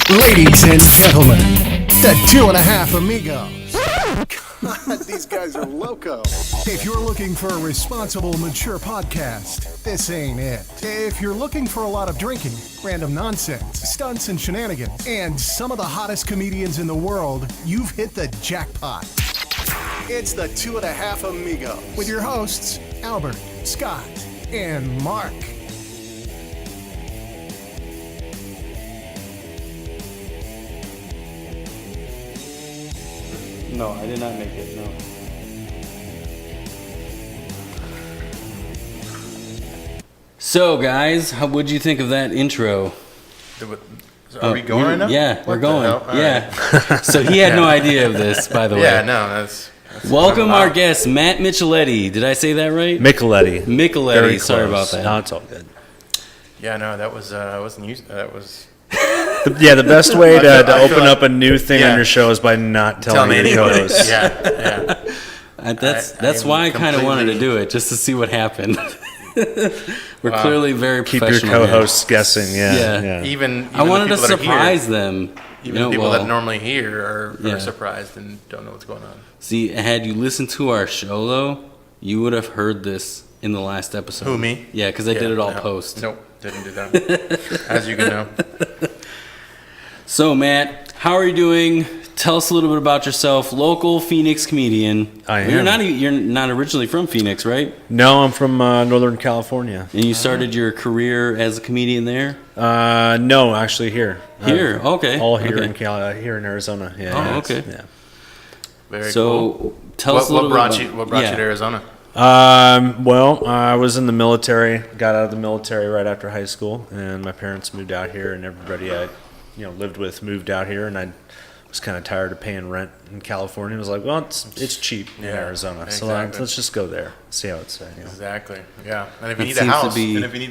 Ladies and gentlemen, the 2.5 Amigos. God, these guys are loco. If you're looking for a responsible, mature podcast, this ain't it. If you're looking for a lot of drinking, random nonsense, stunts and shenanigans, and some of the hottest comedians in the world, you've hit the jackpot. It's the 2.5 Amigo with your hosts, Albert, Scott, and Mark. No, I did not make it, no. So, guys, what'd you think of that intro? Are we going right now? Yeah, we're going. Yeah. Right. So he had no idea of this, by the way. Yeah, no, that's Welcome our guest, Matt Micheletti. Did I say that right? Micheletti. Sorry about that. No, it's all good. Yeah, no, that was I wasn't used. That was The best way to open up a new thing on your show is by not telling your anybody. co-host. Yeah. That's why I kind of wanted to do it, just to see what happened. We're clearly very Keep professional. your co-hosts guessing. Yeah. Even I wanted to the people that are surprise here, them. Even the people that normally hear are surprised and don't know what's going on. See, had you listened to our show, though, you would have heard this in the last episode. Who, me? Yeah, because I did it all post. Nope, didn't do that. As you can know. So, Matt, how are you doing? Tell us a little bit about yourself. Local Phoenix comedian. I am. You're not originally from Phoenix, right? No, I'm from Northern California. And you started your career as a comedian there? No, actually here. Here, okay. All here Okay. here in Arizona. Yeah. Oh, okay. Yeah. Very So, cool. tell us a little bit What brought you to Arizona? Well, I was in the military. Got out of the military right after high school, and my parents moved out here, and everybody I lived with moved out here, and I was kind of tired of paying rent in California. I was like, well, it's cheap in Arizona, exactly. so let's just go there, see how it's. Exactly. Yeah. And if you It need a seems to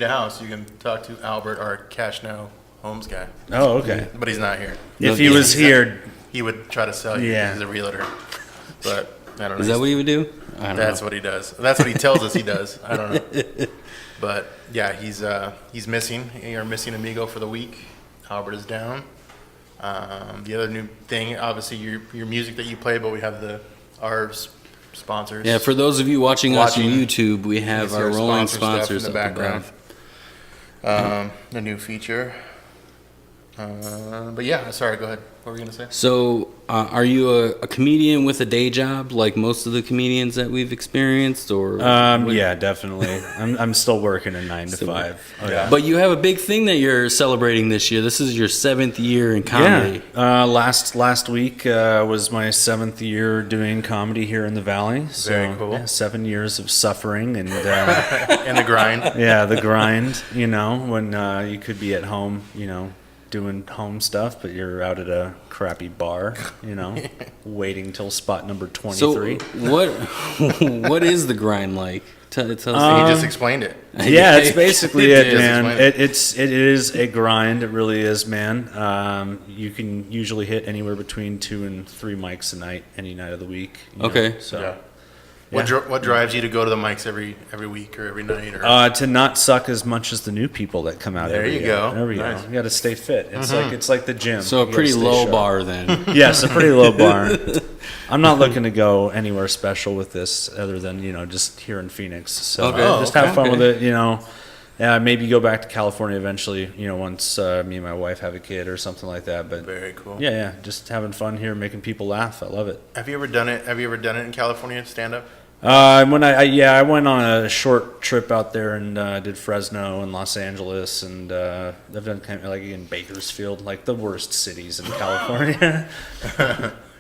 house, be- you can talk to Albert, our Cash Now Homes guy. Oh, okay. But he's not here. If he was here, he would try to sell you. Yeah. He's a realtor. But I don't know. Is that what you would do? I don't That's know. what he does. That's what he tells us he does. I don't know. But yeah, he's missing. You're missing Amigo for the week. Albert is down. The other new thing, obviously, your music that you play, but we have our sponsors. Yeah, for those of you watching us on YouTube, we have our rolling sponsors in the up background. above. The new feature. But yeah, sorry, go ahead. What were you going to say? So, are you a comedian with a day job, like most of the comedians that we've experienced, or? yeah, definitely. I'm still working a 9 to 5. Oh, yeah. But you have a big thing that you're celebrating this year. This is your 7th year in comedy. Yeah. Last week was my 7th year doing comedy here in the Valley. So, Very cool. Yeah, 7 years of suffering and And the grind. yeah, the grind. When you could be at home, doing home stuff, but you're out at a crappy bar, waiting till spot number 23. So what is the grind like? Tell us. He just explained it. Yeah, it's basically It it, did. man. Just It is a grind. It really is, man. You can usually hit anywhere between 2 and 3 mics a night, any night of the week. Okay. So. Yeah. What drives you to go to the mics every week or every night? Or To not suck as much as the new people that come out. There every you year. go. There we Nice. go. You got to stay fit. It's like the gym. So a You gotta pretty stay low sharp. bar then. Yes, a pretty low bar. I'm not looking to go anywhere special with this other than just here in Phoenix. So Okay. just have fun with it. Maybe go back to California eventually. Once me and my wife have a kid or something like that. But Very cool. yeah, just having fun here, making people laugh. I love it. Have you ever done it? Have you ever done it in California, stand up? When I went on a short trip out there and did Fresno and Los Angeles, and I've done kind of like in Bakersfield, like the worst cities in California.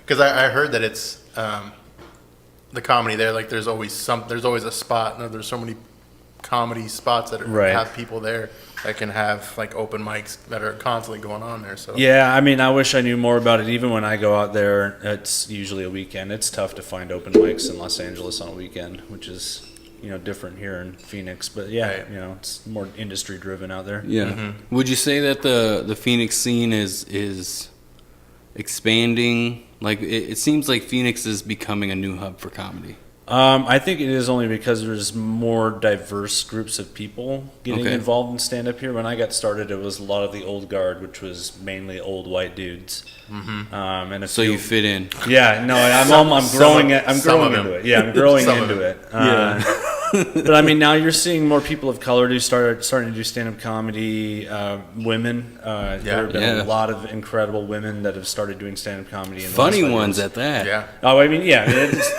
Because I heard that it's the comedy there. Like there's always a spot. There's so many comedy spots that have people there that can have like open mics that are constantly going on there. So Yeah, I wish I knew more about it. Even when I go out there, it's usually a weekend. It's tough to find open mics in Los Angeles on a weekend, which is different here in Phoenix. But yeah, Right. it's more industry driven out there. Yeah. Would you say that the Phoenix scene is expanding? Like it seems like Phoenix is becoming a new hub for comedy. I think it is only because there's more diverse groups of people getting Okay. involved in stand-up here. When I got started, it was a lot of the old guard, which was mainly old white dudes. Mm-hmm. And So you fit in. Yeah, no, I'm growing it. I'm growing into it. Yeah, I'm growing into it. But I mean, now you're seeing more people of color starting to do stand-up comedy. Women, there have been a lot of incredible women that have started doing stand-up comedy. In the Funny last 5 ones years. at that. Yeah. Oh, I mean, yeah.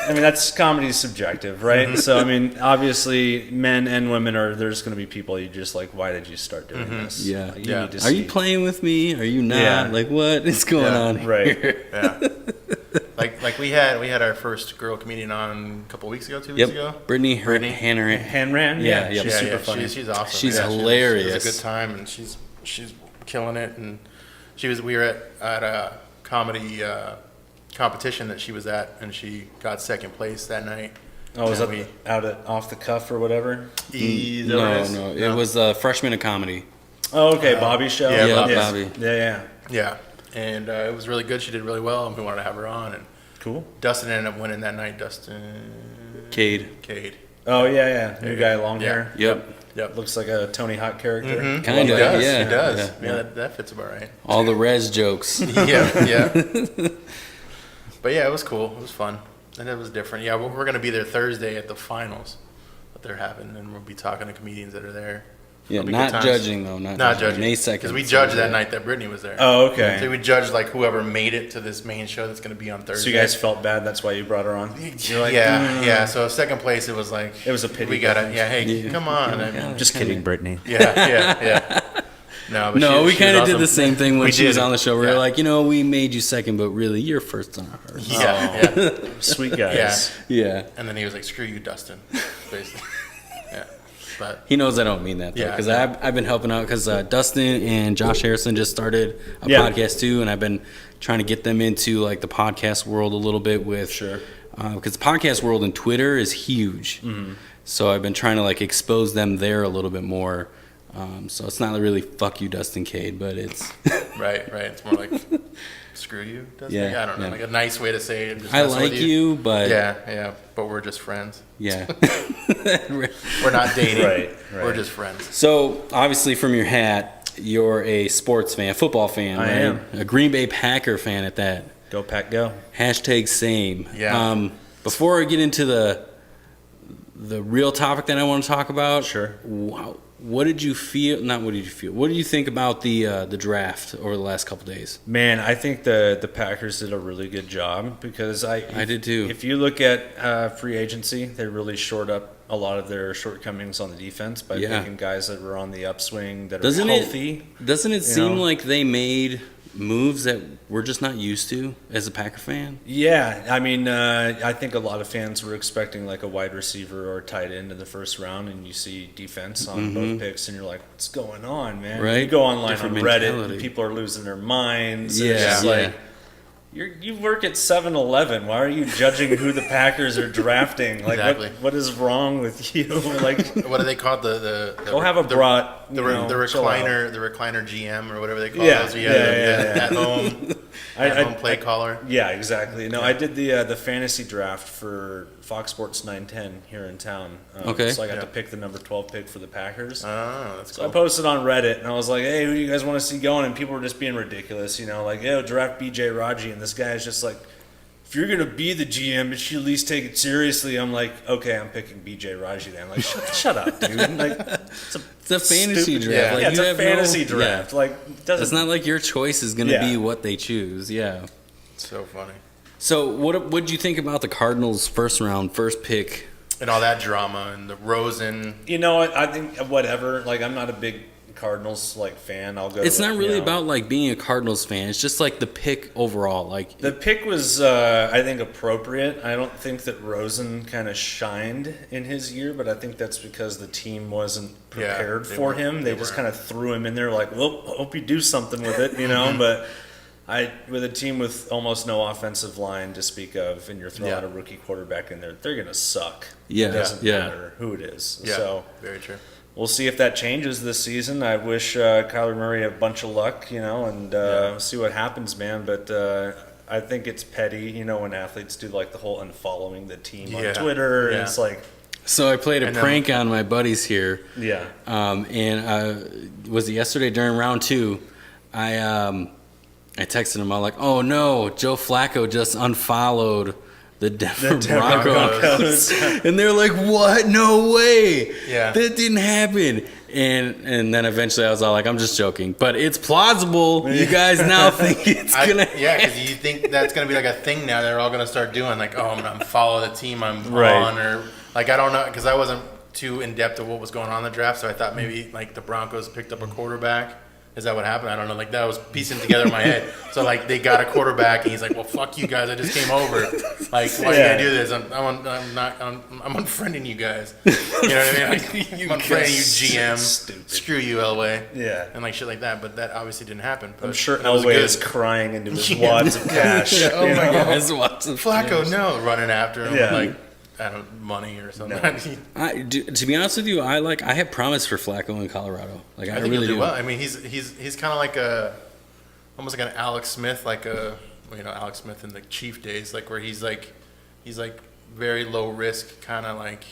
I mean, that's comedy is subjective, right? Mm-hmm. So, I mean, obviously, men and women are. There's going to be people you just like. Why did you start doing this? Yeah. Like, Yeah. need to Are you see- playing with me? Are you not? Yeah. Like, what is going on here? Right. Yeah. Like we had our first girl comedian on a couple weeks ago, 2 weeks ago. Yep. Brittany Hanner. Hanran? Yeah, Yeah, yeah. she's super funny. She's awesome. She's Yeah, hilarious. It was a good time, and she's killing it. And we were at a comedy competition that she was at, and she got second place that night. Oh, was And that out at off the cuff or whatever? No. It was freshman of comedy. Oh, okay, Bobby's show. yeah, Yeah, Bobby. Bobby. Yeah. Yeah, and it was really good. She did really well, and we wanted to have her on. And Cool. Dustin ended up winning that night. Cade. Oh yeah. New guy, long Yeah. hair. Yep. Looks like a Tony Hawk character. Kind He of. does. Yeah. He does. Yeah. Yeah, that fits about right. All the res jokes. Yeah. But yeah, it was cool. It was fun, and it was different. Yeah, we're gonna be there Thursday at the finals that they're having, and we'll be talking to comedians that are there. Yeah, It'll be not good times. judging though. Not judging. May 2nd. Because we judged that night that Brittany was there. Oh, okay. So we judged like whoever made it to this main show that's going to be on Thursday. So you guys felt bad. That's why you brought her on. You're like, yeah. So second place, it was like It was a pity. We got it. Yeah, hey, come on. I mean, Just kidding, Brittany. yeah. No, but No, we she was kind of did awesome. the same thing when We she was did. on the show. We were Yeah. like, we made you second, but really, you're first on ours. Yeah. Sweet guys. Yeah. Yeah. And then he was like, "Screw you, Dustin." Basically. Yeah. But He knows I don't mean that, though, Yeah, because no. I've been helping out, because Dustin and Josh Harrison just started a Yeah. podcast, too, and I've been trying to get them into, like, the podcast world a little bit with... Sure. Because the podcast world and Twitter is huge. Mm-hmm. So I've been trying to, like, expose them there a little bit more. So it's not really fuck you, Dustin Cade, but it's... right. It's more like screw you, Dustin. Yeah, I don't know, yeah. like a nice way to say it. Just I mess with like you, but... Yeah. But we're just friends. Yeah. We're not dating. Right. We're just friends. So, obviously, from your hat, you're a sports fan, football fan, I right? am. A Green Bay Packer fan at that. Go Pack, go. Hashtag same. Yeah. Before I get into the real topic that I want to talk about, Sure. what did you feel? Not what did you feel? What did you think about the draft over the last couple days? Man, I think the Packers did a really good job because I did too. If you look at free agency, they really shored up a lot of their shortcomings on the defense by Yeah. picking guys that were on the upswing that Doesn't are it- healthy. Doesn't it seem know? like they made moves that we're just not used to as a Packer fan? Yeah, I mean, I think a lot of fans were expecting like a wide receiver or a tight end in the first round, and you see defense on both picks, and you're like, "What's going on, man?" Right. You go online Different on Reddit, mentality. and people are losing their minds. and Yeah, it's just yeah. like you work at 7-Eleven. Why are you judging who the Packers are drafting? Like, Exactly. what is wrong with you? Like, What do they call it? The go have a brat. the chill out. recliner GM or whatever they call Yeah, those. yeah. At home. At home play caller. Yeah, exactly. No, I did the fantasy draft for Fox Sports 910 here in town. Okay. So I got Yeah. to pick the number 12 pick for the Packers. Oh, that's So I cool. posted on Reddit, and I was like, hey, who do you guys want to see going? And people were just being ridiculous, like, yo, draft BJ Raji. And this guy is just like, if you're going to be the GM, but you at least take it seriously. I'm like, okay, I'm picking BJ Raji then. Like, shut up, dude. Like, It's a fantasy stupid- draft. Yeah. Like, yeah, it's you a have fantasy no- draft. yeah. Like, it doesn't. It's not like your choice is going to Yeah. be what they choose. Yeah. So funny. So what did you think about the Cardinals' first pick? And all that drama and the Rosen. You know what? I think whatever. Like, I'm not a big Cardinals fan. I'll go. It's not really you know. about like being a Cardinals fan. It's just like the pick overall. Like The pick was, I think, appropriate. I don't think that Rosen kind of shined in his year, but I think that's because the team wasn't prepared they for weren't. him. They They just weren't. kind of threw him in there, like, well, hope you do something with it, But with a team with almost no offensive line to speak of, and you're throwing Yeah. a rookie quarterback in there, they're gonna suck. Yeah, It doesn't yeah. matter who it is. Yeah. So. Very true. We'll see if that changes this season. I wish Kyler Murray a bunch of luck, and see what happens, man. But I think it's petty, you know, when athletes do like the whole unfollowing the team Yeah. on Twitter. Yeah. It's like, So I played a prank on my buddies here. yeah. Was it yesterday during round 2? I texted him. I'm like, "Oh no, Joe Flacco just unfollowed the Denver Broncos," and they're like, "What? No way! Yeah. That didn't happen." And then eventually I was all like, "I'm just joking," but it's plausible. You guys now think it's gonna. Yeah, because you think that's gonna be like a thing now. They're all gonna start doing like, oh, I'm gonna follow the team I'm Right. on, or like I don't know, because I wasn't too in depth of what was going on in the draft, so I thought maybe like the Broncos picked up a quarterback. Is that what happened? I don't know. Like that was piecing together in my head. So like they got a quarterback, and he's like, "Well, fuck you guys. I just came over. Like, why do you do this? I'm unfriending you guys. You know what I mean? Like, I'm unfriending you, GM. Stupid. Screw you, Elway. Yeah. And like shit like that. But that obviously didn't happen. But I'm sure it was Elway good. is crying into his Yeah. wads of cash. Yeah, oh you my know? God. Guys watching Flacco, no, running after him Yeah. with like money or something. To be honest with you, I have promise for Flacco in Colorado. Like I I think really he'll do do. well. I mean, he's kind of like almost like an Alex Smith, like Alex Smith in the Chief days, like where he's like very low risk, kind of like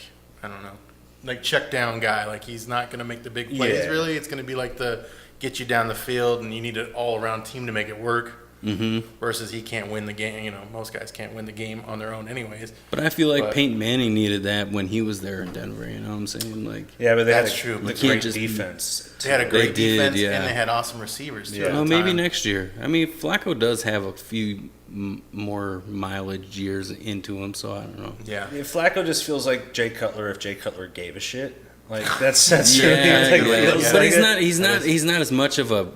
I don't know, like check down guy. Like he's not gonna make the big plays Yeah. really. It's gonna be like the get you down the field, and you need an all around team to make it work. Mm-hmm. Versus he can't win the game. You know, most guys can't win the game on their own, anyways. But I feel like But- Peyton Manning needed that when he was there in Denver. You know what I'm saying? Like, Yeah, but they That's had true, a but you great can't just- defense. They had a great They did, defense, yeah. and they had awesome receivers too. Yeah. at the well, maybe time. next year. I mean, Flacco does have a few more mileage years into him, so I don't know. Yeah. I mean, Flacco just feels like Jay Cutler if Jay Cutler gave a shit. Like that's Yeah, really yeah. feels But like it. he's not as much of a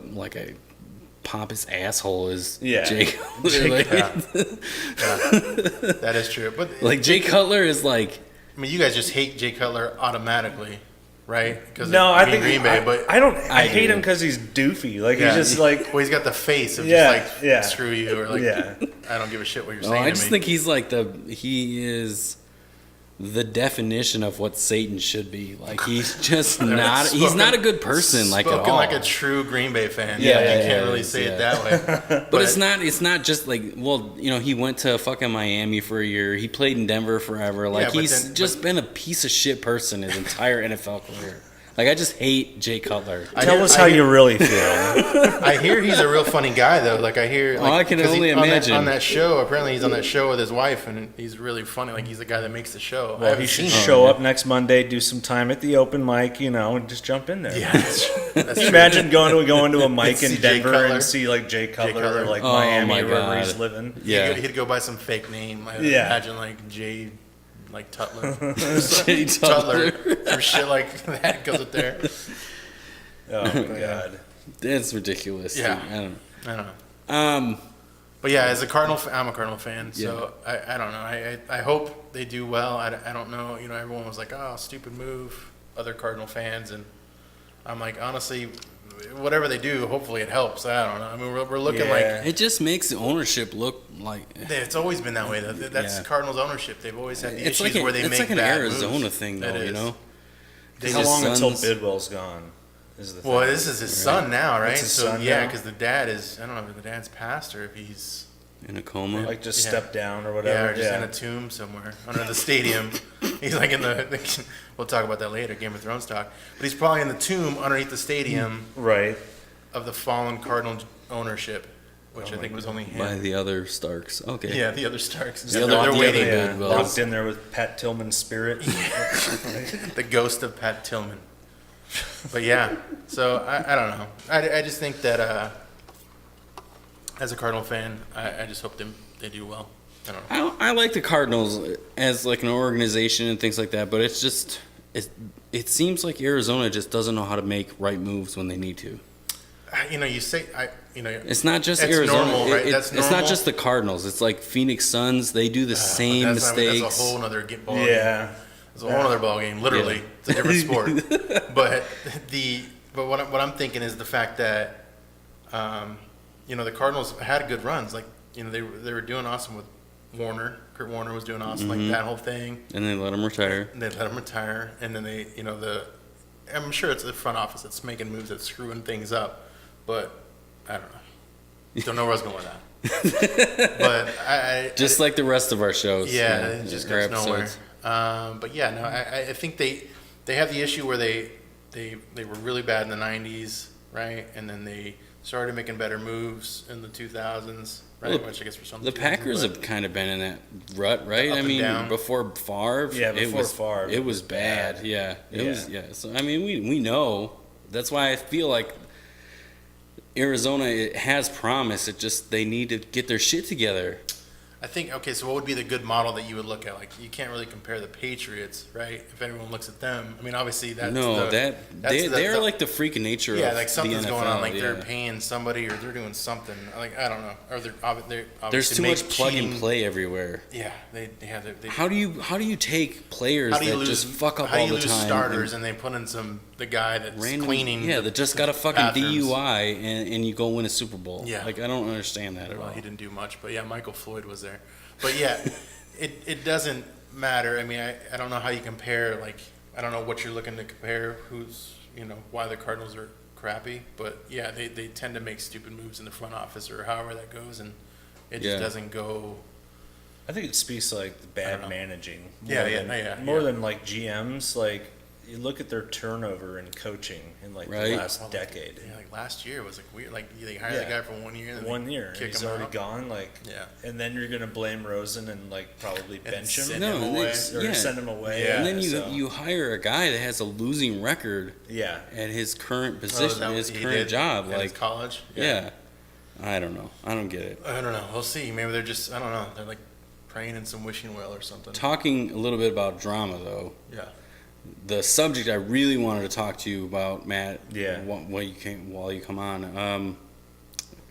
pompous asshole as Yeah. Jay Cutler. Like, That is true. But like Jay Cutler is like. I mean, you guys just hate Jay Cutler automatically, right? Because No, I think Green Bay, but I don't. I I hate do. him because he's doofy. Like yeah. he's just like well, he's got the face of Yeah, just like yeah. screw you or like Yeah. I don't give a shit what you're Oh, saying. I to just me. think he is the definition of what Satan should be. Like he's just not. He's not a good person. Like at spoken all. like a true Green Bay fan. Yeah, you yeah, can't yeah, really it's- say yeah. it that way. But it's not. It's not just like. Well, you know, he went to fucking Miami for a year. He played in Denver forever. Like Yeah, but he's then- just been a piece of shit person his entire NFL career. Like I just hate Jay Cutler. tell us how you really feel. I hear he's a real funny guy though. Like I hear. Like, I can 'cause only on that- imagine. on that show. Apparently, he's on that show with his wife, and he's really funny. Like he's the guy that makes the show. I Well, haven't he should seen it. show up next Monday, do some time at the open mic, you know, and just jump in there. Yeah, that's Can you imagine going to a mic See in Jay Denver Cutler. and see like Jay Cutler, Cutler. or like Oh, Miami my or wherever God. he's living? Yeah. He'd go by some fake name. I Yeah. imagine like Jay, like Tutler, Jay Cutler. or shit like that goes up there. Oh my God. That's ridiculous. Yeah. I don't I don't know. know. But yeah, as a I'm a Cardinal fan, so I don't know. I hope they do well. I don't know. You know, everyone was like, oh, stupid move, other Cardinal fans. And I'm like, honestly, whatever they do, hopefully it helps. I don't know. I mean, we're looking Yeah. It just makes the ownership look like it's always been that way. That's Yeah. Cardinals ownership. They've always had the it's issues like where they it's make like an bad Arizona moves. thing, It though. You is. know. They How His long until sons- Bidwell's gone? Is the Well, thing. this is his son now, right? It's his So son yeah, now? because the dad is. I don't know if the dad's passed or if he's. in a coma? like just Yeah. step down or Yeah, whatever. or just in a tomb somewhere under the stadium. He's like in the. We'll talk about that later, Game of Thrones talk. But he's probably in the tomb underneath the stadium Right. of the fallen Cardinal ownership, which Oh I think was only by him. the other Starks. Okay. Yeah, the other Starks. The They're, other- they're the waiting. other Yeah, Bidwells. locked in there with Pat Tillman's spirit. The ghost of Pat Tillman. But yeah, so I don't know. I just think that as a Cardinal fan, I just hope they do well. I don't know. I like the Cardinals as like an organization and things like that, but it's just it seems like Arizona just doesn't know how to make right moves when they need to. You know, you say It's not just That's Arizona. normal, right? It's not normal. just the Cardinals. It's like Phoenix Suns. They do the same that's mistakes. That's a whole other ball game. Yeah. It's a whole other ball game. Literally, Yeah. it's a different sport. but what I'm thinking is the fact that the Cardinals had good runs. Like they were doing awesome with Warner. Kurt Warner was doing awesome. Mm-hmm. Like that whole thing. and they let him retire. And they let him retire, and then I'm sure it's the front office that's making moves that's screwing things up. But I don't know. Don't know where I was going with that. But just like the rest of our shows. Yeah, it just goes nowhere. But yeah, no, I think they have the issue where they were really bad in the 90s, right? And then they started making better moves in the 2000s, right? Well, Which I guess for some the Packers have kind of been in that rut, right? Up I and mean, down. before Favre, Favre, it was bad. Yeah, it was. Yeah, so I mean, we know. That's why I feel like Arizona, it has promise. It just they need to get their shit together. I think, okay, so what would be the good model that you would look at? Like, you can't really compare the Patriots, right? If anyone looks at them. I mean, obviously, that's they're like the freak of nature of like something's the NFL, going on. Like, they're paying somebody or they're doing something. Like, I don't know. Or they're obviously there's too much plug and play everywhere. Yeah, they have. How do you take players that just fuck up all the time? How do you lose starters and they put in the guy that's cleaning? Yeah, that just got a fucking DUI and you go win a Super Bowl. Yeah. Like, I don't understand that at all. Well, he didn't do much, but yeah, Michael Floyd was there. But yeah, it doesn't matter. I mean, I don't know how you compare, like, I don't know what you're looking to compare, why the Cardinals are crappy. But yeah, they tend to make stupid moves in the front office or however that goes, and it just doesn't go. I think it speaks to like the bad managing. More than like GMs, like you look at their turnover in coaching in like the last decade. Yeah, like last year was like weird. Like they hired the guy for 1 year. And kick he's him already out. gone. Like, and then you're gonna blame Rosen and like probably bench him, send him away. Yeah. And then you hire a guy that has a losing record. Yeah. At his current position, his current job, at like his college. Yeah. I don't know. I don't get it. I don't know. We'll see. Maybe they're just. I don't know. They're like praying in some wishing well or something. Talking a little bit about drama, though. Yeah. The subject I really wanted to talk to you about, Matt. Yeah. While you come on.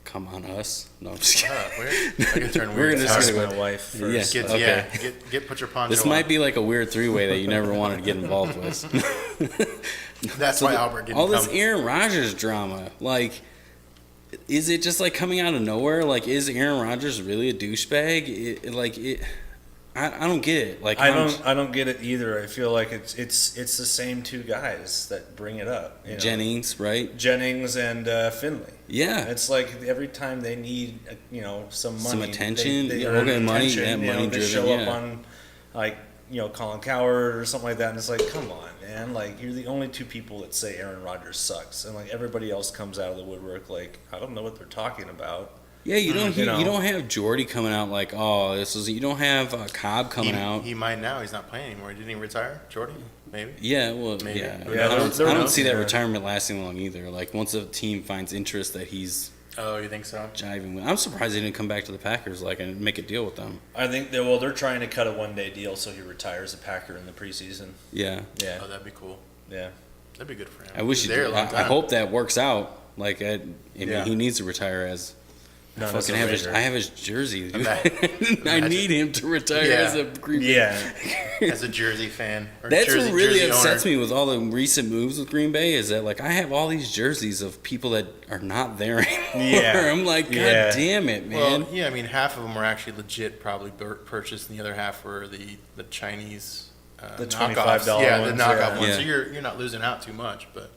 Come on us. No, I'm just kidding. Weird. I can turn We're weird. gonna Ask go. my wife first. Get put your poncho This on. might be like a weird three-way that you never wanted to get involved with. That's why Albert didn't all this come. Aaron Rodgers drama, like, is it just like coming out of nowhere? Like, is Aaron Rodgers really a douchebag? I don't get it. Like, I don't get it either. I feel like it's the same two guys that bring it up. Jennings, right? Jennings and Finley. Yeah, it's like every time they need some money, some attention, they money they driven. show up on like Colin Cowherd or something like that, and it's like, come on, man! Like, you're the only two people that say Aaron Rodgers sucks, and like everybody else comes out of the woodwork like, I don't know what they're talking about. Yeah, you don't have Jordy coming out like, oh, this is. You don't have Cobb coming out. He might now. He's not playing anymore. Didn't he retire, Jordy? Maybe. Yeah, well, maybe. Yeah. Yeah, I don't see that retirement lasting long either. Like, once a team finds interest that he's. Oh, you think so? Jiving with. I'm surprised he didn't come back to the Packers and make a deal with them. I think they're trying to cut a one-day deal so he retires a Packer in the preseason. Yeah. Yeah. Oh, that'd be cool. Yeah. That'd be good for him. I wish I hope that works out. Like, he needs to retire as. No, I have his jersey. Dude. I need him to retire as a Green Bay. Yeah, as a Jersey fan. That's what really upsets me with all the recent moves with Green Bay is that, like, I have all these jerseys of people that are not there anymore. Yeah. I'm like, God damn it, man. Well, yeah, I mean, half of them were actually legit, probably purchased, and the other half were the Chinese the knockoffs. $25 ones. The knockoff ones. So you're not losing out too much, but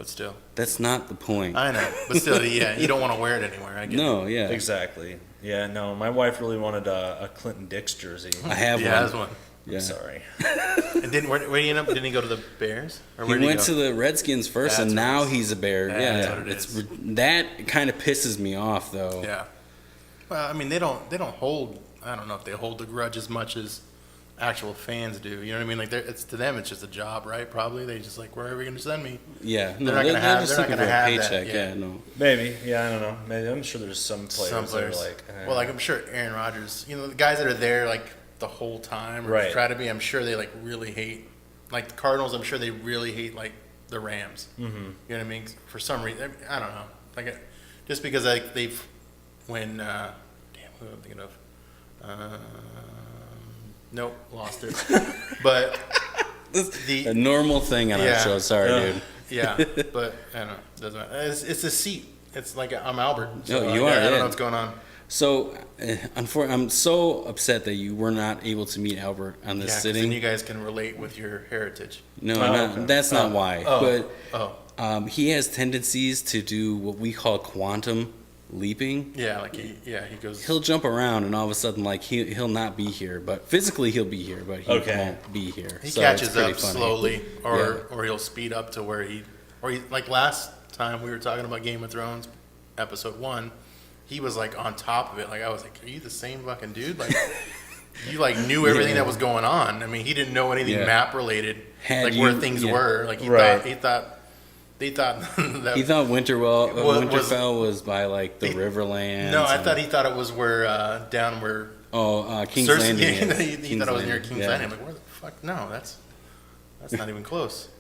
still. That's not the point. I know. But still, you don't want to wear it anywhere. I get it. Yeah. Exactly. Yeah, no, my wife really wanted a Clinton Dix jersey. I have one. He has one. Yeah. I'm sorry. And where did he end up? Didn't he go to the Bears? Or he went to the Redskins first, and now he's a Bear. That kind of pisses me off, though. Yeah. Well, I mean, they don't hold. I don't know if they hold the grudge as much as actual fans do. You know what I mean? Like, it's to them, it's just a job, right? Probably they just like, where are we going to send me? Yeah, they're not going to have. They're not going to have paycheck. that. Yeah, no. Maybe. Yeah, I don't know. Maybe I'm sure there's some players that are like. Well, like I'm sure Aaron Rodgers. The guys that are there like the whole time or try to be. I'm sure they like really hate. Like the Cardinals, I'm sure they really hate like the Rams. Mm-hmm. You know what I mean? For some reason, I don't know. Like just because like they've when damn, who am I thinking of? Nope, lost it. But a normal thing on our show. Sorry, dude. Yeah, but I don't know. Doesn't matter. It's a seat. It's like I'm Albert. So no, you are. I don't know what's going on. So, I'm so upset that you were not able to meet Albert on this sitting. Then you guys can relate with your heritage. No, that's not why. But he has tendencies to do what we call quantum leaping. Yeah, like he goes. He'll jump around, and all of a sudden, like he'll not be here, but physically he'll be here, but he won't be here. He so catches it's pretty up funny. slowly, or he'll speed up to where he like last time we were talking about Game of Thrones, episode 1, he was like on top of it. Like I was like, are you the same fucking dude? Like you like knew everything that was going on. I mean, he didn't know anything map related, where things were. Like he thought that He thought Winterfell was by like the Riverlands. No, I thought he thought it was where down where King's Cersei, Landing. he thought it was near King's Landing. I'm like, where the fuck? No, that's not even close.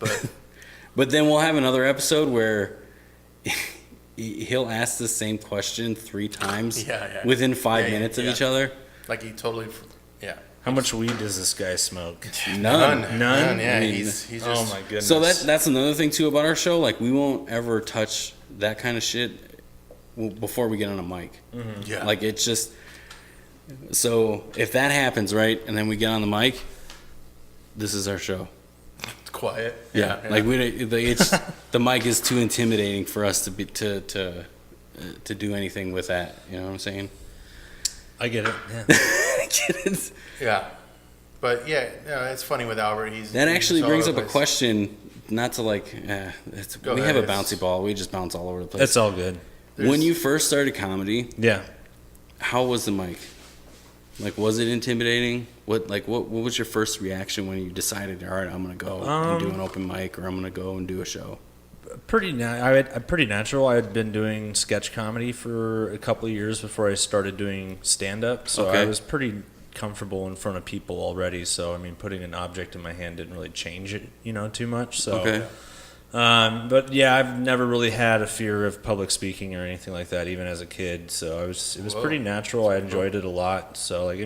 But then we'll have another episode where he'll ask the same question 3 times within 5 minutes of each other. Like he totally, How much weed does this guy smoke? None. I Yeah, mean, he's just, oh my goodness. So that's another thing too about our show. Like we won't ever touch that kind of shit before we get on a mic. Mm-hmm. Yeah. Like it's just. So if that happens, right, and then we get on the mic, this is our show. It's quiet. Yeah. Like the mic is too intimidating for us to be to do anything with that. You know what I'm saying? I get it. Yeah. I get it. Yeah. But yeah, it's funny with Albert. That actually all brings over up the a place. question. Not to like, we ahead, have a bouncy ball. We just bounce all over the place. That's all good. When you first started comedy, Yeah. how was the mic? Like, was it intimidating? What was your first reaction when you decided, all right, I'm gonna go and do an open mic, or I'm gonna go and do a show? Pretty natural. I had been doing sketch comedy for a couple of years before I started doing stand-up, so Okay. I was pretty comfortable in front of people already. So I mean, putting an object in my hand didn't really change it, too much. So, Okay. But yeah, I've never really had a fear of public speaking or anything like that, even as a kid. So it was pretty natural. I enjoyed it a lot. So like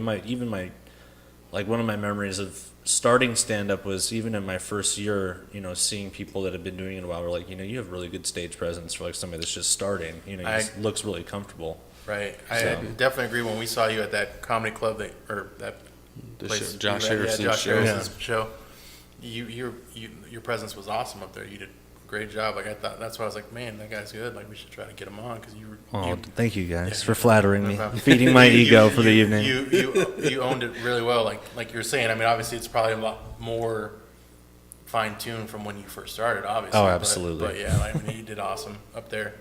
one of my memories of starting stand-up was even in my first year, seeing people that had been doing it a while were like, you have really good stage presence for like somebody that's just starting. Just looks really comfortable. Right. I definitely agree. When we saw you at that comedy club The place, show, Josh you were at, Harrison's Josh show. Harrison's show, your presence was awesome up there. You did a great job. Like I thought, that's why I was like, man, that guy's good. Like we should try to get him on because you were. Oh, thank you guys for flattering me, problem. feeding my ego for the evening. You owned it really well. Like you're saying. I mean, obviously, it's probably a lot more fine tuned from when you first started. Obviously. Oh, absolutely. But yeah, I mean, you did awesome up there.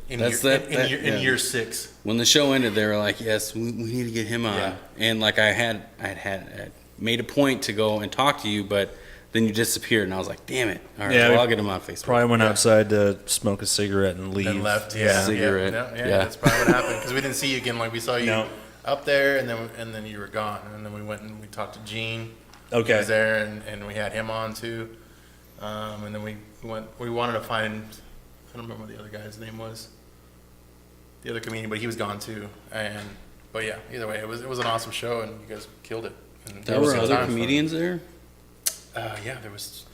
In year 6. When the show ended, they were like, "Yes, we need to get him on." Yeah. And like I had made a point to go and talk to you, but then you disappeared, and I was like, "Damn it! All right, Yeah, well, I'll get him on Facebook." Probably went outside to smoke a cigarette and leave. Then left. Cigarette. Yeah, that's probably what happened because we didn't see you again. Like we saw you up there, and then you were gone, and then we went and we talked to Gene. Okay. He was there, and we had him on too. And then we wanted to find. I don't remember what the other guy's name was. The other comedian, but he was gone too. But yeah, either way, it was an awesome show, and you guys killed it. And There were other comedians there. Yeah, there was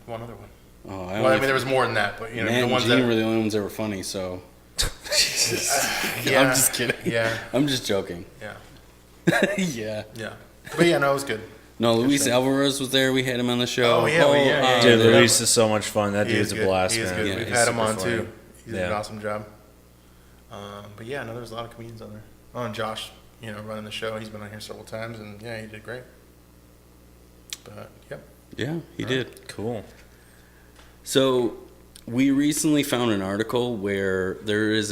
one other one. Oh, Well, I mean, there was more than that, but Matt the and ones Gene that were the only ones that were funny. So yeah, I'm just kidding. Yeah, I'm just joking. yeah, Yeah. yeah. But yeah, no, it was good. No, Luis Alvarez was there. We had him on the show. Oh, yeah. Dude, Yeah. Luis is so much fun. That He dude's is a good. blast, He is man. good. Yeah, We've he's had him super on funny. too. He did an Yeah. awesome job. But yeah, no, there's a lot of comedians on there. Oh, and Josh, running the show. He's been on here several times, and yeah, he did great. But yep. Yeah, he did. Cool. So we recently found an article where there is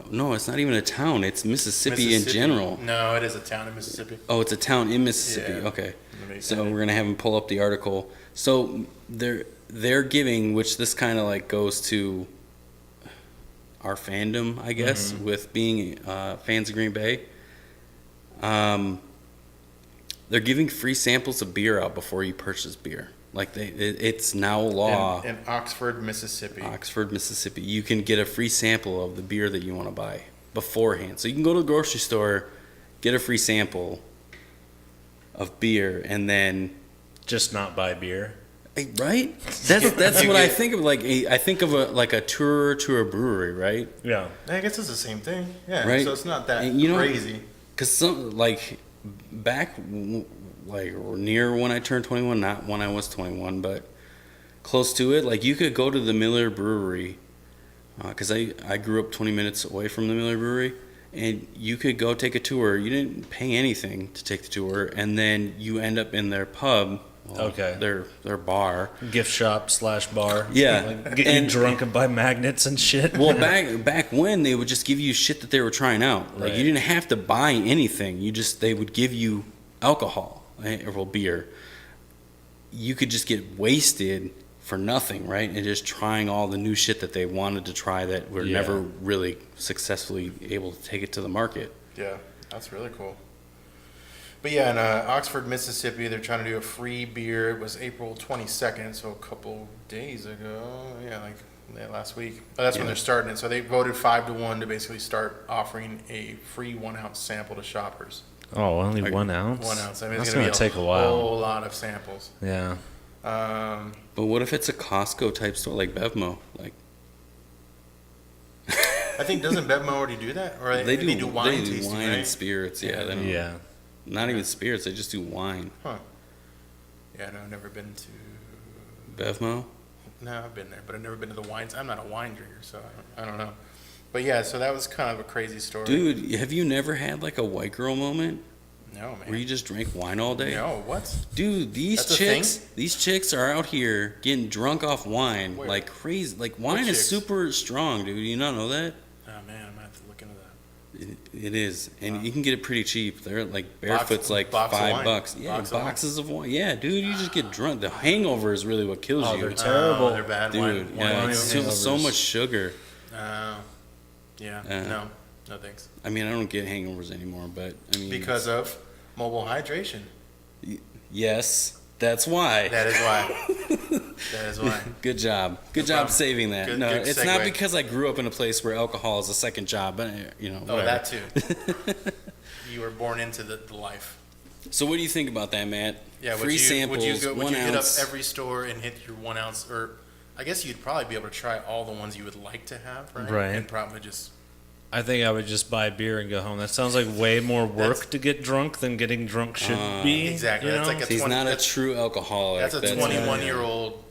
no, it's not even a town. It's Mississippi in general. No, it is a town in Mississippi. Oh, it's a town in Mississippi. Yeah. Okay. So we're gonna have him pull up the article. So they're giving, which this kind of like goes to our fandom, I guess, with being fans of Green Bay. They're giving free samples of beer out before you purchase beer. Like it's now law. In Oxford, Mississippi. Oxford, Mississippi. You can get a free sample of the beer that you want to buy beforehand. So you can go to the grocery store, get a free sample of beer, and then Just not buy beer. right. That's what I think of. I think of a tour to a brewery, right? Yeah. I guess it's the same thing. Yeah. Right. So it's not that And crazy. Because some back near when I turned 21, not when I was 21, but close to it. Like you could go to the Miller Brewery because I grew up 20 minutes away from the Miller Brewery, and you could go take a tour. You didn't pay anything to take the tour, and then you end up in their pub. Okay. Their bar. Gift shop / bar. Yeah. Like, get you drunk and buy magnets and shit. Well, back when they would just give you shit that they were trying out. Like, you didn't have to buy anything. They would give you alcohol, or beer. You could just get wasted for nothing, right? And just trying all the new shit that they wanted to try that were never really successfully able to take it to the market. Yeah, that's really cool. But yeah, in Oxford, Mississippi, they're trying to do a free beer. It was April 22nd, so a couple days ago. Yeah, last week. That's when they're starting it. So they voted 5-1 to basically start offering a free 1 ounce sample to shoppers. Oh, only 1 ounce? 1 ounce. I mean, that's it's going to take a while. whole lot of samples. Yeah. But what if it's a Costco type store like Bevmo? Like, I think, doesn't Bevmo already do that? Or they do wine tasting, They do wine right? and spirits. Yeah. They don't, Yeah. Not even spirits. They just do wine. Huh. Yeah, no, I've never been to Bevmo. No, I've been there, but I've never been to the wines. I'm not a wine drinker, so I don't know. But yeah, so that was kind of a crazy story. Dude, have you never had like a white girl moment? No, man. Where you just drink wine all day? No, what? Dude, these chicks are out here getting drunk off wine like crazy. Like, wine is super strong, dude. You not know that? Oh man, I'm gonna have to look into that. It is, and you can get it pretty cheap. They're like Barefoot's like $5. Yeah, boxes of wine. Yeah, dude, you just get drunk. The hangover is really what kills you. They're terrible. They're bad, dude. Wine It's so much sugar. No thanks. I mean, I don't get hangovers anymore, but I mean, because of mobile hydration. Yes, that's why. That is why. That is why. Good job. Good job saving that. Good It's segue. not because I grew up in a place where alcohol is a second job, but Oh, that too. You were born into the life. So what do you think about that, Matt? Yeah, free samples, would you 1 hit up ounce. every store and hit your 1 ounce, or I guess you'd probably be able to try all the ones you would like to have, right? Right. And probably just. I think I would just buy beer and go home. That sounds like way more work to get drunk than getting drunk should be. Exactly. You know? That's like He's not a true alcoholic. That's a 21-year-old,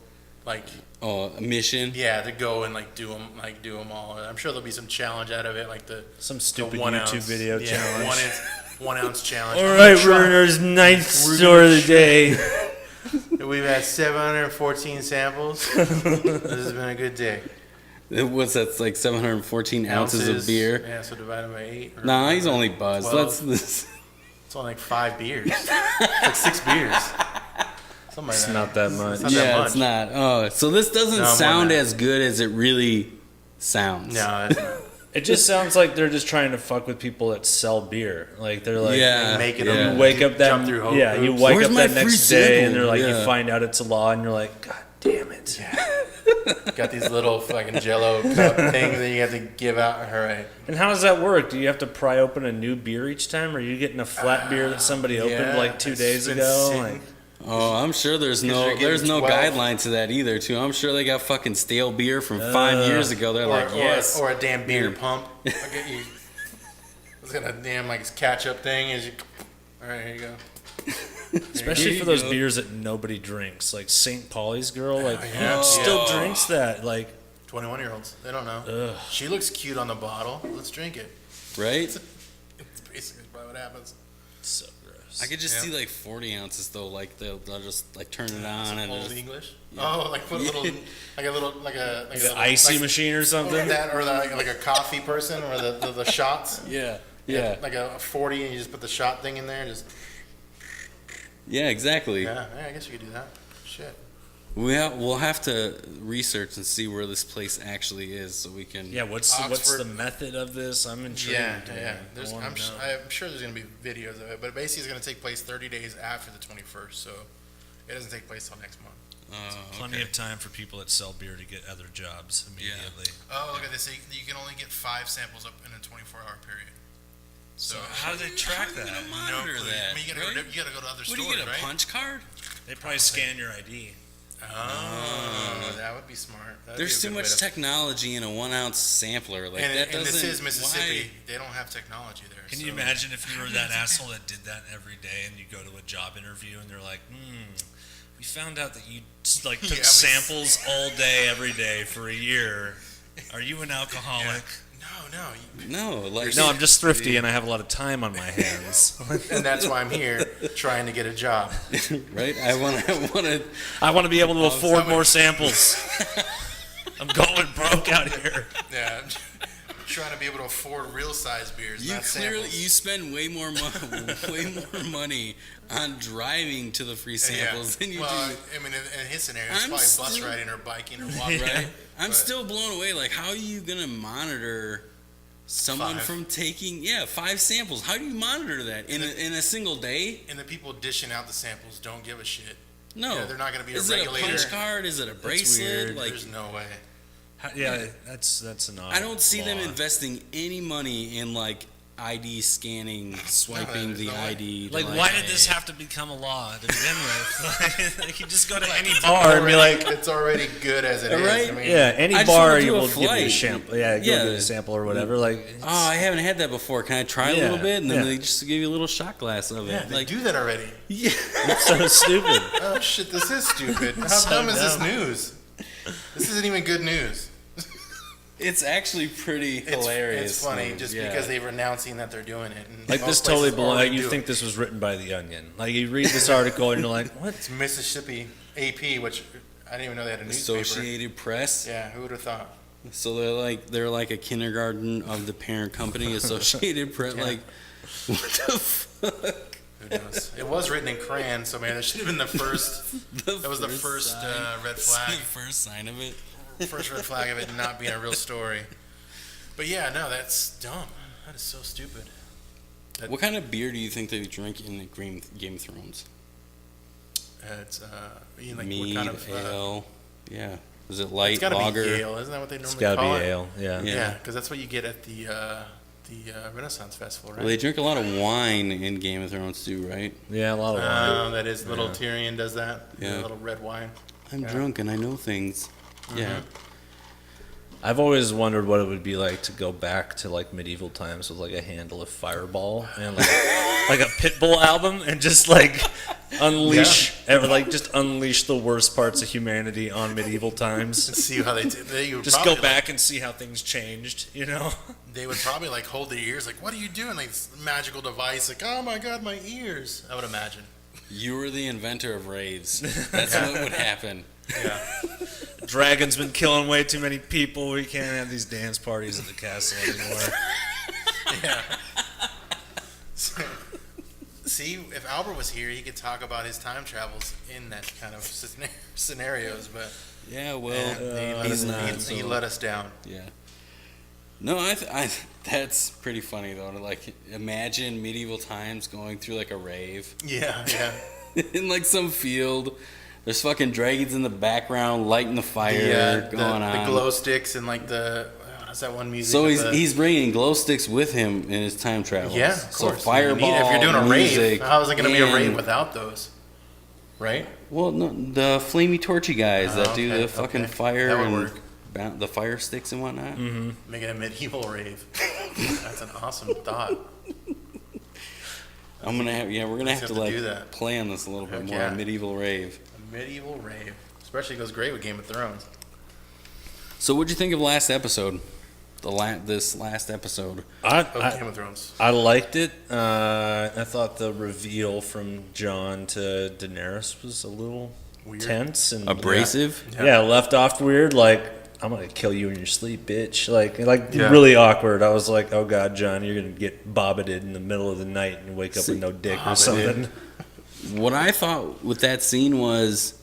like. Oh, a mission. Yeah, to go and do them all. I'm sure there'll be some challenge out of it, like some stupid the 1 YouTube ounce, video challenge. 1 ounce challenge. All right, runners, ninth store of the day. We've had 714 samples. This has been a good day. What's that? Like 714 ounces of beer. Yeah, so divide them by 8. Nah, he's only buzzed. 12. Let's. It's only like 5 beers. It's like 6 beers. Something like It's that. not that much. It's not that much. It's not. Oh, so this doesn't sound as good as it really sounds. No, it's not. It just sounds like they're just trying to fuck with people that sell beer. Like they're like, Make it you wake up that jump through hoops. you wake Where's up my that free next day sample? and they're like, Yeah. you find out it's a law and you're like, God damn it. Got these little fucking Jello cup things that you have to give out. All right. And how does that work? Do you have to pry open a new beer each time? Or are you getting a flat beer that somebody opened like 2 days ago? Like, Oh, I'm sure there's no 12. guideline to that either. Too. I'm sure they got fucking stale beer from 5 years ago. They're like, yes, or a damn beer pump. I get you. It's got a damn catch up thing. All right, here you go. especially for those beers that nobody drinks, like St. Pauli's girl, who still drinks that? Like 21-year-olds, they don't know. Ugh. She looks cute on the bottle. Let's drink it. right? It's basically probably what happens. so gross. I could just see like 40 ounces though. Like they'll just like turn it on and Old just, English. Oh, like put a little, like a the icy machine or something. That, or like a coffee person, or the shots. yeah. Like a 40, and you just put the shot thing in there, and just. Yeah, exactly. Yeah, I guess you could do that. Shit. We'll have to research and see where this place actually is, so we can. Yeah, what's Oxford. the method of this? I'm intrigued. Yeah. I wanna I'm know. sure there's going to be videos of it, but basically it's going to take place 30 days after the 21st, so it doesn't take place till next month. Plenty of time for people that sell beer to get other jobs immediately. Oh, look at this. You can only get 5 samples up in a 24-hour period. So how do they track that? Monitor that. I mean, you got to go to other What stores, do you get? A right? punch card? They probably scan your ID. Oh, that would be smart. There's too much technology in a 1 ounce sampler. Like And, that and doesn't. this is Mississippi. Why? They don't have technology there. Can you imagine if you were that asshole that did that every day and you go to a job interview and they're like, we found out that you took Yeah, samples all day, every day for a year. Are you an alcoholic? No. No, like No, I'm just thrifty and I have a lot of time on my hands. And that's why I'm here trying to get a job. right. I want I want to be able to afford somebody- more samples. I'm going broke out here. Yeah. I'm trying to be able to afford real size beers, You not clearly samples. you spend way more money on driving to the free samples than you well, do. I mean, in his scenario, it's I'm probably bus still- riding or biking or walking. Right? I'm But- still blown away. Like, how are you gonna monitor someone 5. from taking 5 samples? How do you monitor that in a single day? And the people dishing out the samples don't give a shit. No, Yeah, they're not going to be Is a it regulator. a punch card? Is it a bracelet? weird. Like, There's no way. Yeah, that's an odd I don't see them law. investing any money in like ID scanning, swiping there's the no way. ID. to, Like, why did this have to become a law to begin with? Like, you just go to any bar and be like, It's already good as it is. Right? I mean, yeah, any I just bar wanna do you a will give you a flight. sample. Yeah, go Yeah. get a sample or whatever. Like, Oh, I haven't had that before. Can I try a Yeah, little bit? And then yeah. they just give you a little shot glass of it. Yeah, they like, do that already. yeah. it's so stupid. Oh shit, this is stupid. How So dumb is this dumb. news? This isn't even good news. It's actually pretty hilarious. It's funny news, just yeah. because they're announcing that they're doing it. And Like, most this totally places belongs. already Like, you do think it. this was written by The Onion. Like, you read this article and you're like, what? It's Mississippi AP, which I didn't even know they had a newspaper. Associated Press. Yeah, who would have thought? So they're like a kindergarten of the parent company, Associated Press. Yeah. Like, what the fuck? Who knows? It was written in crayon, so man, that should have been the first. That was the first sign. red It's flag. the first sign of it. First red flag of it not being a real story. But yeah, no, that's dumb. That is so stupid. What kind of beer do you think they drink in Game of Thrones? It's you know, like Mead, what kind of ale. Yeah. Is it it's light got to lager? be ale, isn't that what they It's normally got to call be it? ale. Yeah. Yeah. Yeah, because that's what you get at the Renaissance Festival, right? Well, they drink a lot of wine in Game of Thrones too, right? Yeah, a lot of wine. That is little Yeah. Tyrion does that. Yeah. The little red wine. I'm Yeah. drunk and I know things. Yeah. I've always wondered what it would be like to go back to like medieval times with like a handle of Fireball and like a Pitbull album and just like unleash just unleash the worst parts of humanity on medieval times. And see how they did. They would Just probably, go back and see how things changed, you know? Like, they would probably like hold their ears, like, "What are you doing?" Like this magical device, like, "Oh my god, my ears!" I would imagine. You were the inventor of raves. That's what would happen. Yeah. Dragon's been killing way too many people. We can't have these dance parties at the castle anymore. Yeah. See, if Albert was here, he could talk about his time travels in that kind of scenarios. But Yeah, well, he's not. he so- let us down. Yeah. No, I that's pretty funny though. To like imagine medieval times going through like a rave Yeah, yeah. in like some field. There's fucking dragons in the background lighting the fire The going on. glow sticks and like what's that one music? So with he's bringing glow sticks with him in his time travels. yeah, of So course. fireball, If you're doing a music, rave, how is it going to be a rave and- without those? Right? Well, no, the flamey torchy guys that do okay, the fucking okay. fire That would and work. the fire sticks and whatnot. Make it a medieval rave. That's an awesome thought. We're gonna have Let's to have to like do that. play on this a little bit Heck more. yeah. A medieval rave. A medieval rave. Especially goes great with Game of Thrones. So, what'd you think of last episode? This last episode. Game of Thrones. I liked it. I thought the reveal from Jon to Daenerys was a little Weird. tense and Abrasive. Yeah, left off weird. Like, I'm gonna kill you in your sleep, bitch. Like Yeah. really awkward. I was like, oh god, Jon, you're gonna get bobbited in the middle of the night and wake up with no dick or Bobbited. something. What I thought with that scene was,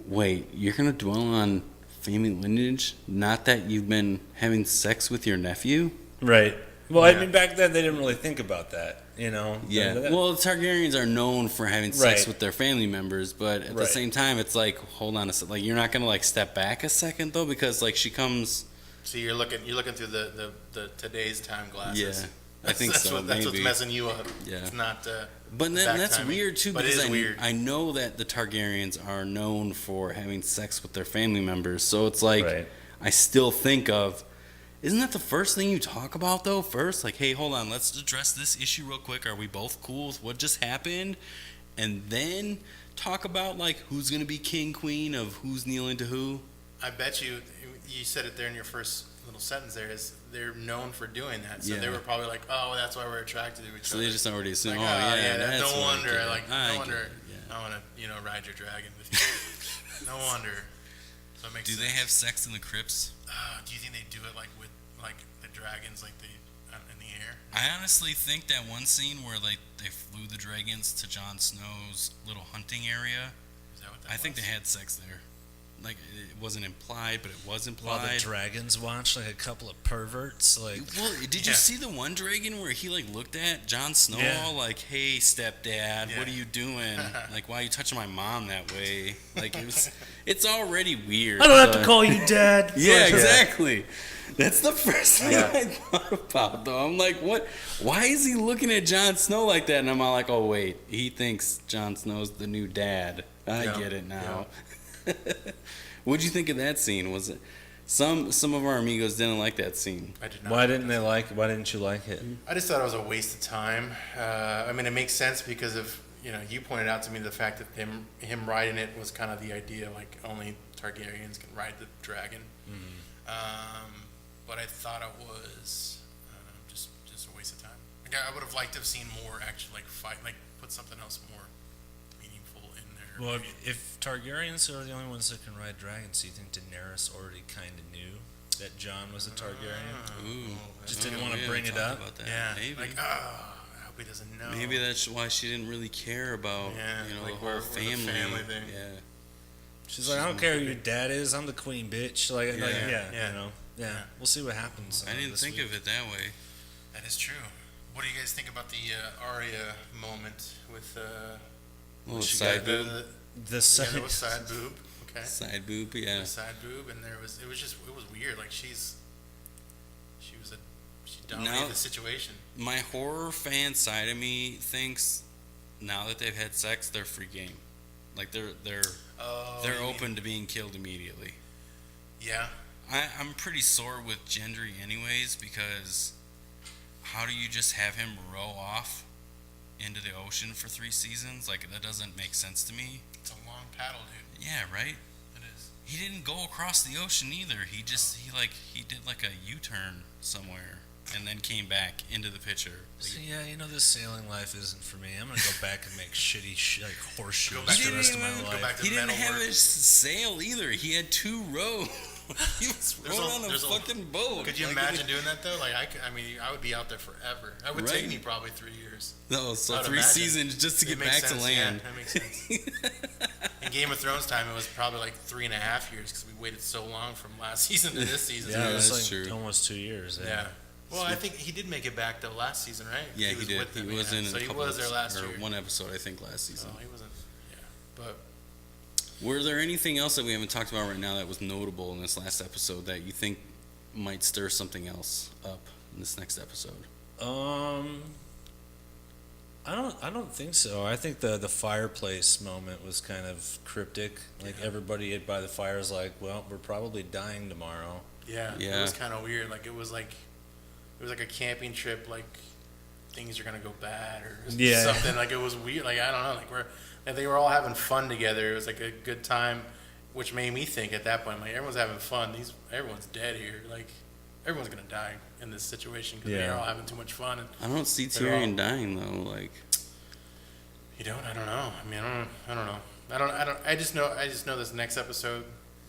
wait, you're gonna dwell on family lineage, not that you've been having sex with your nephew? Right. Well, Yeah. I mean, back then they didn't really think about that, you know. Yeah. Well, the Targaryens are known for having sex Right. with their family members, but at the Right. same time, it's like, hold on a second. Like, you're not gonna like step back a second though, because like she comes. See, you're looking through the today's time glasses. Yeah, I think that's so. That's what's maybe. messing you up. Yeah. It's not. But then back that's timing. weird too, But it because is weird. I know that the Targaryens are known for having sex with their family members. So it's like, Right. I still think of, isn't that the first thing you talk about though? First, like, hey, hold on, let's address this issue real quick. Are we both cool with what just happened? And then talk about like who's gonna be king, queen of who's kneeling to who. I bet you said it there in your first little sentence there, is they're known for doing that. So they were probably like, oh, that's why we're attracted to each other. So they just already assume, like, that's no why wonder. No wonder. Yeah. I want to, ride your dragon with you. No wonder. So it makes sense. Do they have sex in the crypts? Do you think they do it like with like the dragons, like they in the air? I honestly think that one scene where like they flew the dragons to Jon Snow's little hunting area. Is that what that I think they was? had sex there. Like, it wasn't implied, but it was While the implied. dragons watch, like a couple of perverts, like. Well, did you see the one dragon where he like looked at Jon Snow all like, "Hey, stepdad, what are you doing? Like, why are you touching my mom that way?" Like, it's already weird. I don't have to call you dad. Yeah, exactly. That's the first thing I thought about, though. I'm like, what? Why is he looking at Jon Snow like that? And I'm all like, oh wait, he thinks Jon Snow's the new dad. I get it now. What'd you think of that scene? Was it some of our amigos didn't like that scene? I did not. Why didn't they like? Why didn't you like it? I just thought it was a waste of time. I mean, it makes sense because of you pointed out to me the fact that him riding it was kind of the idea, like only Targaryens can ride the dragon. But I thought it was just a waste of time. Like, I would have liked to have seen more actually fight, like put something else more meaningful in there. Well, Maybe- if Targaryens are the only ones that can ride dragons, do you think Daenerys already kind of knew that Jon was a Targaryen? Ooh, Just I didn't don't wanna know. bring We it talked up? about that. yeah, Maybe. like I hope he doesn't know. Maybe that's why she didn't really care about like the whole where the family. family thing. Yeah. She's like, I don't care who your dad is. I'm the queen, bitch. Like, Yeah. you know, We'll see what happens. I didn't this think week. of it that way. That is true. What do you guys think about the Arya moment with Little she side got boob. The yeah, side, there was side boob. Okay. Side boob, yeah. The side boob, and it was weird. Like she dominated Now- the situation. My horror fan side of me thinks now that they've had sex, they're free game. Like they're Oh, they're you mean- open to being killed immediately. Yeah. I'm pretty sore with Gendry anyways, because how do you just have him row off into the ocean for 3 seasons? Like, that doesn't make sense to me. It's a long paddle, dude. Yeah, right? It is. He didn't go across the ocean either. He did like a U-turn somewhere and then came back into the picture. Like, So, this sailing life isn't for me. I'm gonna go back and make shitty like horseshoes Go back the to- rest of my go life. back to he didn't metal have work. a sail either. He had 2 rows. He was There's rowing on a there's fucking boat. Could you Like, imagine doing that though? Like I mean, I would be out there forever. It would take Right. me probably 3 years. No, so I'd 3 imagine. seasons just to It get makes back to sense, land. Yeah, that makes sense. In Game of Thrones time, it was probably like 3.5 years because we waited so long from last season to this season. Yeah, Yeah, it's that's like true. almost 2 years. Yeah. Well, I think he did make it back though last season, right? Yeah, he was did. with them, He was yeah. in So a he couple was there last or year. one episode, I think, last season. Oh, he wasn't. Yeah, but Were there anything else that we haven't talked about right now that was notable in this last episode that you think might stir something else up in this next episode? I don't think so. I think the fireplace moment was kind of cryptic. Like everybody by the fire is like, well, we're probably dying tomorrow. yeah, Yeah. it was kind of weird. Like it was like a camping trip. Like things are gonna go bad or something. Like it was weird. Like I don't know. Like they were all having fun together. It was like a good time, which made me think at that point, like everyone's having fun. Everyone's dead here. Like everyone's gonna die in this situation because they're Yeah. all having too much fun. And I don't see They're Tyrion all- dying though. Like, you don't. I don't know. I mean, I don't know. I just know this next episode.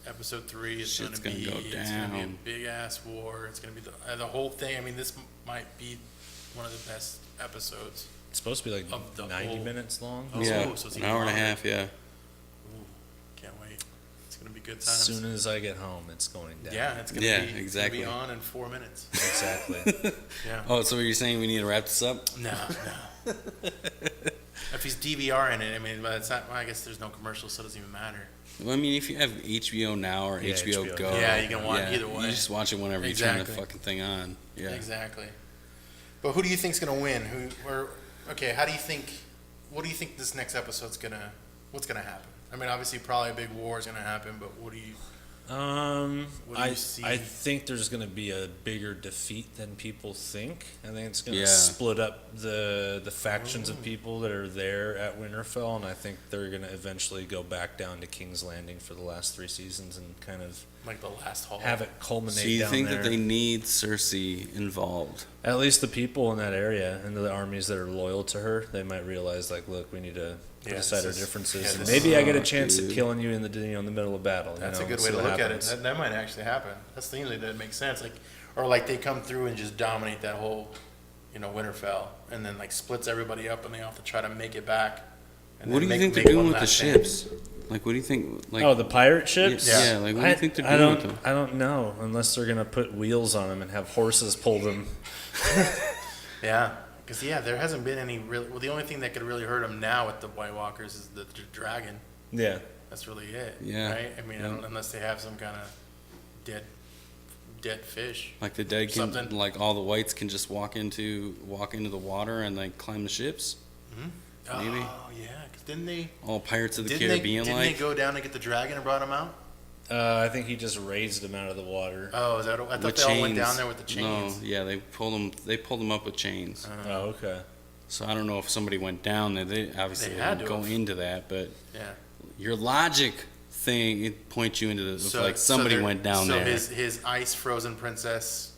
Episode 3 is Shit's gonna gonna go It's gonna be a down. big ass war. It's gonna be the whole thing. I mean, this might be one of the best episodes. It's supposed to be like Of the 90 whole- minutes long. Oh, yeah, so it's an even hour and a longer. half. Yeah. Ooh, can't wait. It's gonna be good As times. soon as I get home, it's going down. Yeah, it's gonna Yeah, be it's exactly. gonna be on in 4 minutes. Exactly. Yeah. Oh, so you're saying we need to wrap this up? No. If he's DVR in it, I mean, but it's not. Well, I guess there's no commercials, so it doesn't even matter. Well, I mean, if you have HBO Now or Yeah, HBO HBO. Go, Yeah, you can watch either way. You just watch it whenever you turn the Exactly. fucking thing on. Yeah. Exactly. But who do you think's gonna win? Okay, how do you think? What do you think this next episode's gonna? What's gonna happen? I mean, obviously, probably a big war is gonna happen. But what do you? What do you see? I think there's going to be a bigger defeat than people think. I think it's going to Yeah. split up the factions of people that are there at Winterfell, and I think they're going to eventually go back down to King's Landing for the last 3 seasons and kind of Like the last hall. have it culminate. So you down think there. that they need Cersei involved? At least the people in that area and the armies that are loyal to her, they might realize, like, look, we need to put Yeah, aside our this is- differences. yeah, and this maybe is- I get a chance dude. at killing you in the in the middle of battle. That's you a know, good way see to what look happens. at it. That might actually happen. That seems like that makes sense. Like, or like they come through and just dominate that whole, Winterfell, and then like splits everybody up, and they have to try to make it back. And What do then you think make they're doing one with the last thing. ships? Like, what do you think? Like, Oh, the pirate ships? Yeah, like, what do you think they're doing with them? I don't know, unless they're gonna put wheels on them and have horses pull them. Yeah, because there hasn't been any real. Well, the only thing that could really hurt them now with the White Walkers is the dragon. Yeah. That's really it. Yeah. Right. I mean, Yeah. unless they have some kind of dead fish. Like the dead can, Something. like all the whites can just walk into the water and like climb the ships. Maybe. Oh yeah, because didn't they? All Pirates of the Didn't Caribbean, they like go down to get the dragon and brought him out? I think he just raised them out of the water. Oh, is that? I thought with they all went chains. down there with the chains. No, yeah, they pulled them. They pulled them up with chains. Oh, okay. So I don't know if somebody went down there. They obviously They had didn't to go have. into that, but Yeah. your logic thing it points you into the like somebody there- went down so there. his ice frozen princess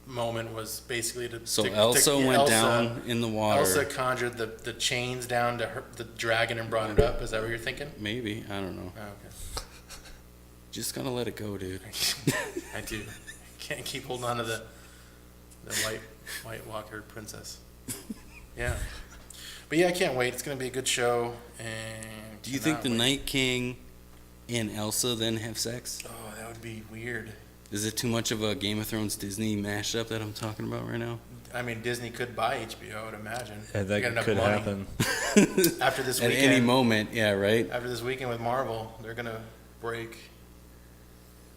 moment was basically to. So to- Elsa to- went Elsa- down in the water. Elsa conjured the chains down to the dragon and brought it up. Is that what you're thinking? Maybe, I don't know. Oh, okay. Just gotta let it go, dude. I do. Can't keep holding on to the White Walker princess. Yeah. But yeah, I can't wait. It's gonna be a good show. And Do you think cannot the wait. Night King and Elsa then have sex? Oh, that would be weird. Is it too much of a Game of Thrones Disney mashup that I'm talking about right now? I mean, Disney could buy HBO, I would imagine. Yeah, They got that enough could money. happen. After this At weekend, any moment, yeah, right? after this weekend with Marvel, they're gonna break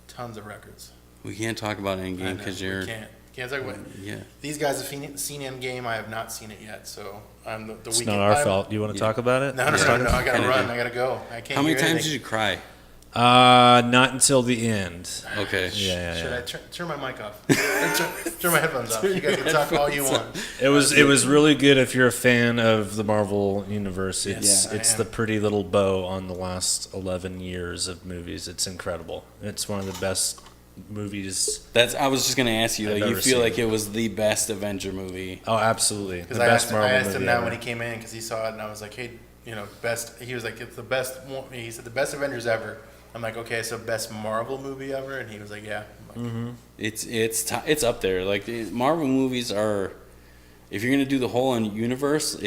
tons of records. We can't talk about I Endgame know, because we you're. can't talk about. Yeah. These guys have seen Endgame. I have not seen it yet, so I'm the It's weekend. not our I'm- fault. You want to Yeah. talk about it? No, no, Yeah. no, no, I gotta Kinda run. do. I gotta go. I can't. How many hear times anything. did you cry? Not until the end. Okay. Yeah. Should I turn my mic off? turn my headphones off. You guys can talk all you want. It was really good if you're a fan of the Marvel universe. It's Yeah, I it's am. the pretty little bow on the last 11 years of movies. It's incredible. It's one of the best movies. I was just gonna ask you. I've Like, you never feel seen like it. it was the best Avenger movie. Oh, absolutely. The Because best I Marvel asked movie him that ever. when he came in because he saw it and I was like, hey, best. He was like, it's the best. He said the best Avengers ever. I'm like, okay, so best Marvel movie ever, and he was like, yeah. I'm like, It's up there. Like the Marvel movies are. If you're gonna do the whole universe,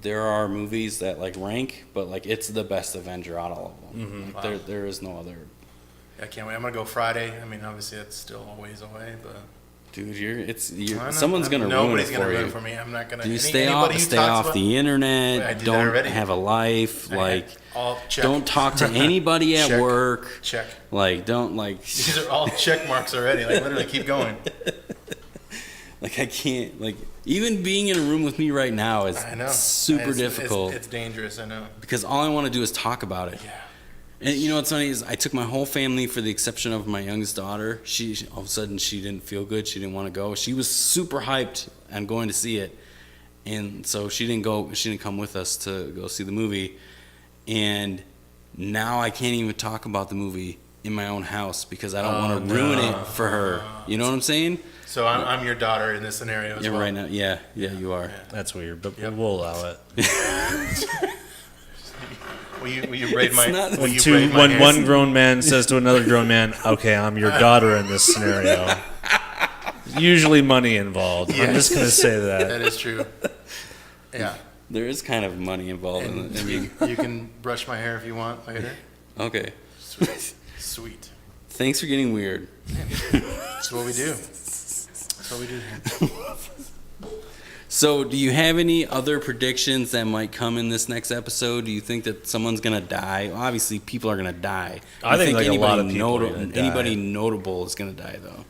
there are movies that like rank, but like it's the best Avenger out of all of them. Like, Wow. there is no other. I can't wait. I'm gonna go Friday. I mean, obviously it's still a ways away, but Dude, I know. someone's gonna ruin Nobody's it gonna for ruin you. it for me. I'm not gonna. Do you anybody who stay talks off about- the Wait, I internet? did that Don't already. have a life. Like, all check. don't talk to anybody at Check. work. Check. Like, don't like. These are all check marks already. Like literally, keep going. Like, I can't. Like, even being in a room with me right now is I know. super It's- difficult It's dangerous. I know. because all I want to do is talk about it. Yeah. And you know what's funny is I took my whole family for the exception of my youngest daughter. She all of a sudden she didn't feel good. She didn't want to go. She was super hyped on going to see it, and so she didn't go. She didn't come with us to go see the movie. And now I can't even talk about the movie in my own house because I don't want to ruin it for her. You know what I'm saying? So I'm your daughter in this scenario as Yeah, well. right now. Yeah, you are. Yeah. That's weird, but Yep. we'll allow it. Will you braid It's my? not- will you Two, braid my when hair? one grown man says to another grown man, "Okay, I'm your daughter in this scenario." Usually money involved. I'm Yes. just gonna say that. That is true. Yeah. There is kind of money involved in And it. I mean, you can brush my hair if you want later. okay. Sweet. Sweet. Thanks for getting weird. That's what we do. That's what we do. So, do you have any other predictions that might come in this next episode? Do you think that someone's gonna die? Obviously, people are gonna die. I Do you think, like, a lot of anybody people are gonna die. Anybody notable is gonna die, though.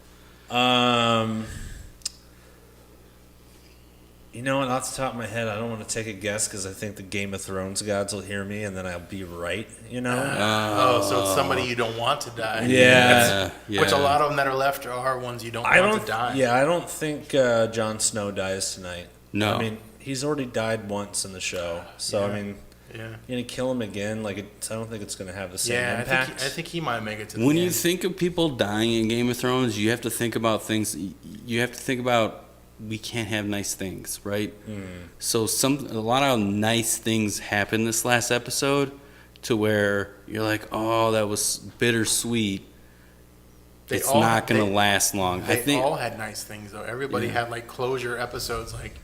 You know, and off the top of my head, I don't want to take a guess because I think the Game of Thrones gods will hear me and then I'll be right, you know? So it's somebody you don't want to die. Yeah. Which a lot of them that are left are ones you don't want to die. Yeah, I don't think Jon Snow dies tonight. No. I mean, he's already died once in the show. So, I mean, you're going to kill him again? Like, I don't think it's going to have the same impact. I think he might make it to the When end. you think of people dying in Game of Thrones, you have to think about things. You have to think about we can't have nice things, right? So a lot of nice things happened this last episode to where you're like, oh, that was bittersweet. It's not going to last long. I think all had nice things though. Everybody had like closure episodes. Like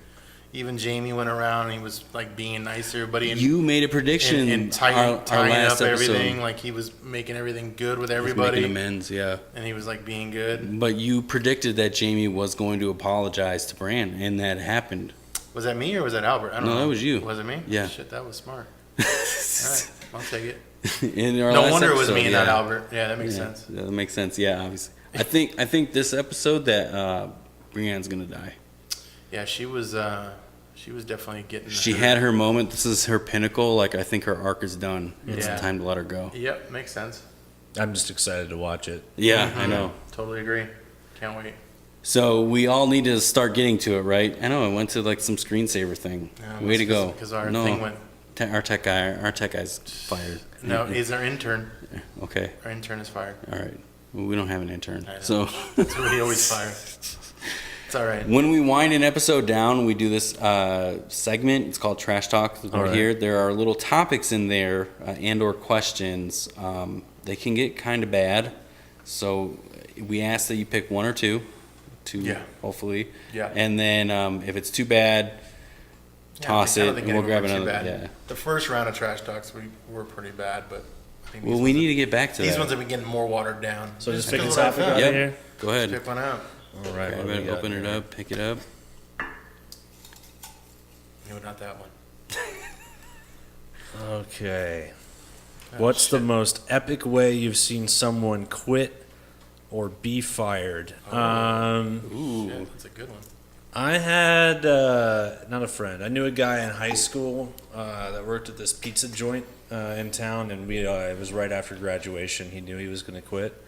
even Jamie went around and he was like being nice to everybody. And, you made a prediction and our tying last up episode. everything. Like he was making everything good with He was everybody. making amends, yeah. And he was like being good. But you predicted that Jamie was going to apologize to Bran, and that happened. Was that me or was that Albert? I don't know. No, that was you. Was it me? Yeah. Shit, that was smart. All right, I'll take it. In our No last wonder it was episode, me and not Albert. Yeah, that makes sense. That makes sense. Yeah, obviously. I think this episode that Brienne's gonna die. Yeah, she was definitely getting. She had her moment. This is her pinnacle. Like I think her arc is done. It's Yeah. time to let her go. Yep, makes sense. I'm just excited to watch it. Yeah, I know. Totally agree. Can't wait. So we all need to start getting to it, right? I know. I went to like some screensaver thing. Yeah, Way to go! Because our thing went. Our tech guy's fired. No, he's our intern. Okay. Our intern is fired. All right. Well, we don't have an intern, I know. so That's what he always fires. It's all right. when we wind an episode down, we do this segment. It's called Trash Talk. Right here, there are little topics in there and/or questions. They can get kind of bad, so we ask that you pick one or two, hopefully. Yeah. And then if it's too bad, toss it, and we'll grab another. Yeah. The first round of trash talks we were pretty bad, but I think Well, we need to get back to these that. ones have been getting more watered down. So just pick pick a a topic out of Yep. here? Go ahead. Pick one out. All right. Go what do ahead, we got open it here? up, pick it up. No, not that one. Okay. Oh, What's the shit. most epic way you've seen someone quit or be fired? Ooh. Shit, that's a good one. I had not a friend. I knew a guy in high school that worked at this pizza joint in town, and it was right after graduation. He knew he was going to quit,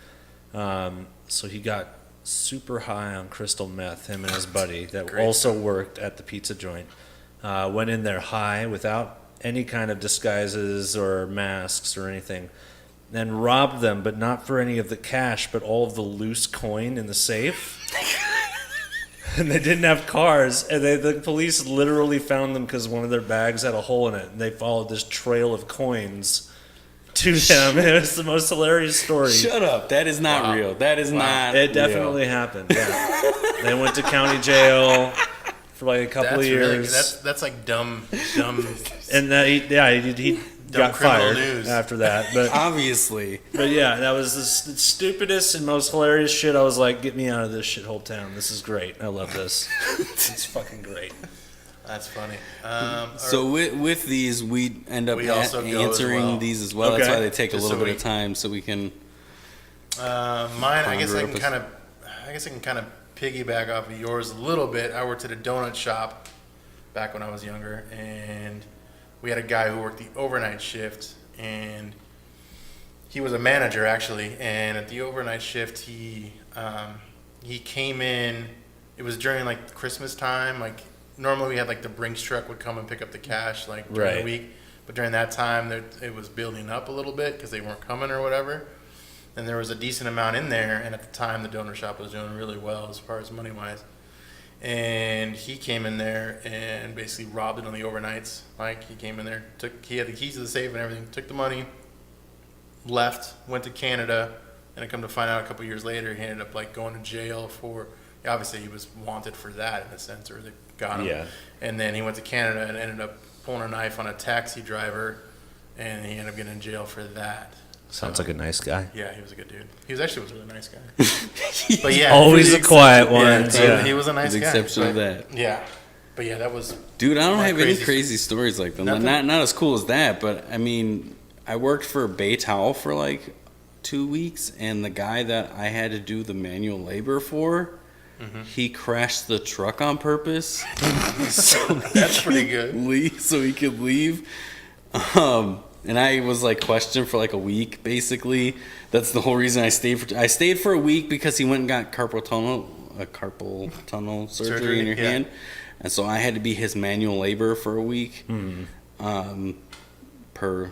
so he got super high on crystal meth. Him and his buddy that Great. also worked at the pizza joint went in there high without any kind of disguises or masks or anything. Then robbed them, but not for any of the cash, but all of the loose coin in the safe. And they didn't have cars, and the police literally found them because one of their bags had a hole in it, and they followed this trail of coins to them. It was the most hilarious story. Shut up. That is not real. That is not It definitely happened. Yeah. They went to county jail for like a couple That's of years. really, that's like dumb. And that he got criminal fired news. after that. But Obviously. yeah, that was the stupidest and most hilarious shit. I was like, get me out of this shithole town. This is great. I love this. It's fucking great. That's funny. So with these, we end up We also go as answering well. these as well. That's Okay. why they take a Just little so bit we- of time, so we can. mine, I guess I Ponder can up kind of piggyback off of yours a little bit. I worked at a donut shop back when I was younger, and we had a guy who worked the overnight shift, and he was a manager actually. And at the overnight shift, he came in. It was during like Christmas time. Like normally we had like the Brinks truck would come and pick up the cash like during the Right. week, but during that time it was building up a little bit because they weren't coming or whatever. And there was a decent amount in there, and at the time the donor shop was doing really well as far as money wise. And he came in there and basically robbed it on the overnights. Like he came in there, he had the keys to the safe and everything, took the money, left, went to Canada, and I come to find out a couple years later he ended up like going to jail for. Obviously he was wanted for that in a sense, or they got him. Yeah. And then he went to Canada and ended up pulling a knife on a taxi driver, and he ended up getting in jail for that. Sounds like a nice guy. Yeah, he was a good dude. He was a really nice guy. But yeah, Always the quiet yeah, ones. he- Yeah. he was a nice With the guy. exception of but- that. Yeah, but yeah, that was Dude, I don't My have any crazy- crazy stories like that. Nothing? Not as cool as that, but I mean, I worked for Bay Towel for like 2 weeks, and the guy that I had to do the manual labor for he crashed the truck on purpose. That's pretty good. So he could leave. And I was like questioned for like a week, basically. That's the whole reason I stayed. I stayed for a week because he went and got carpal tunnel surgery in your hand, and so I had to be his manual labor for a week, per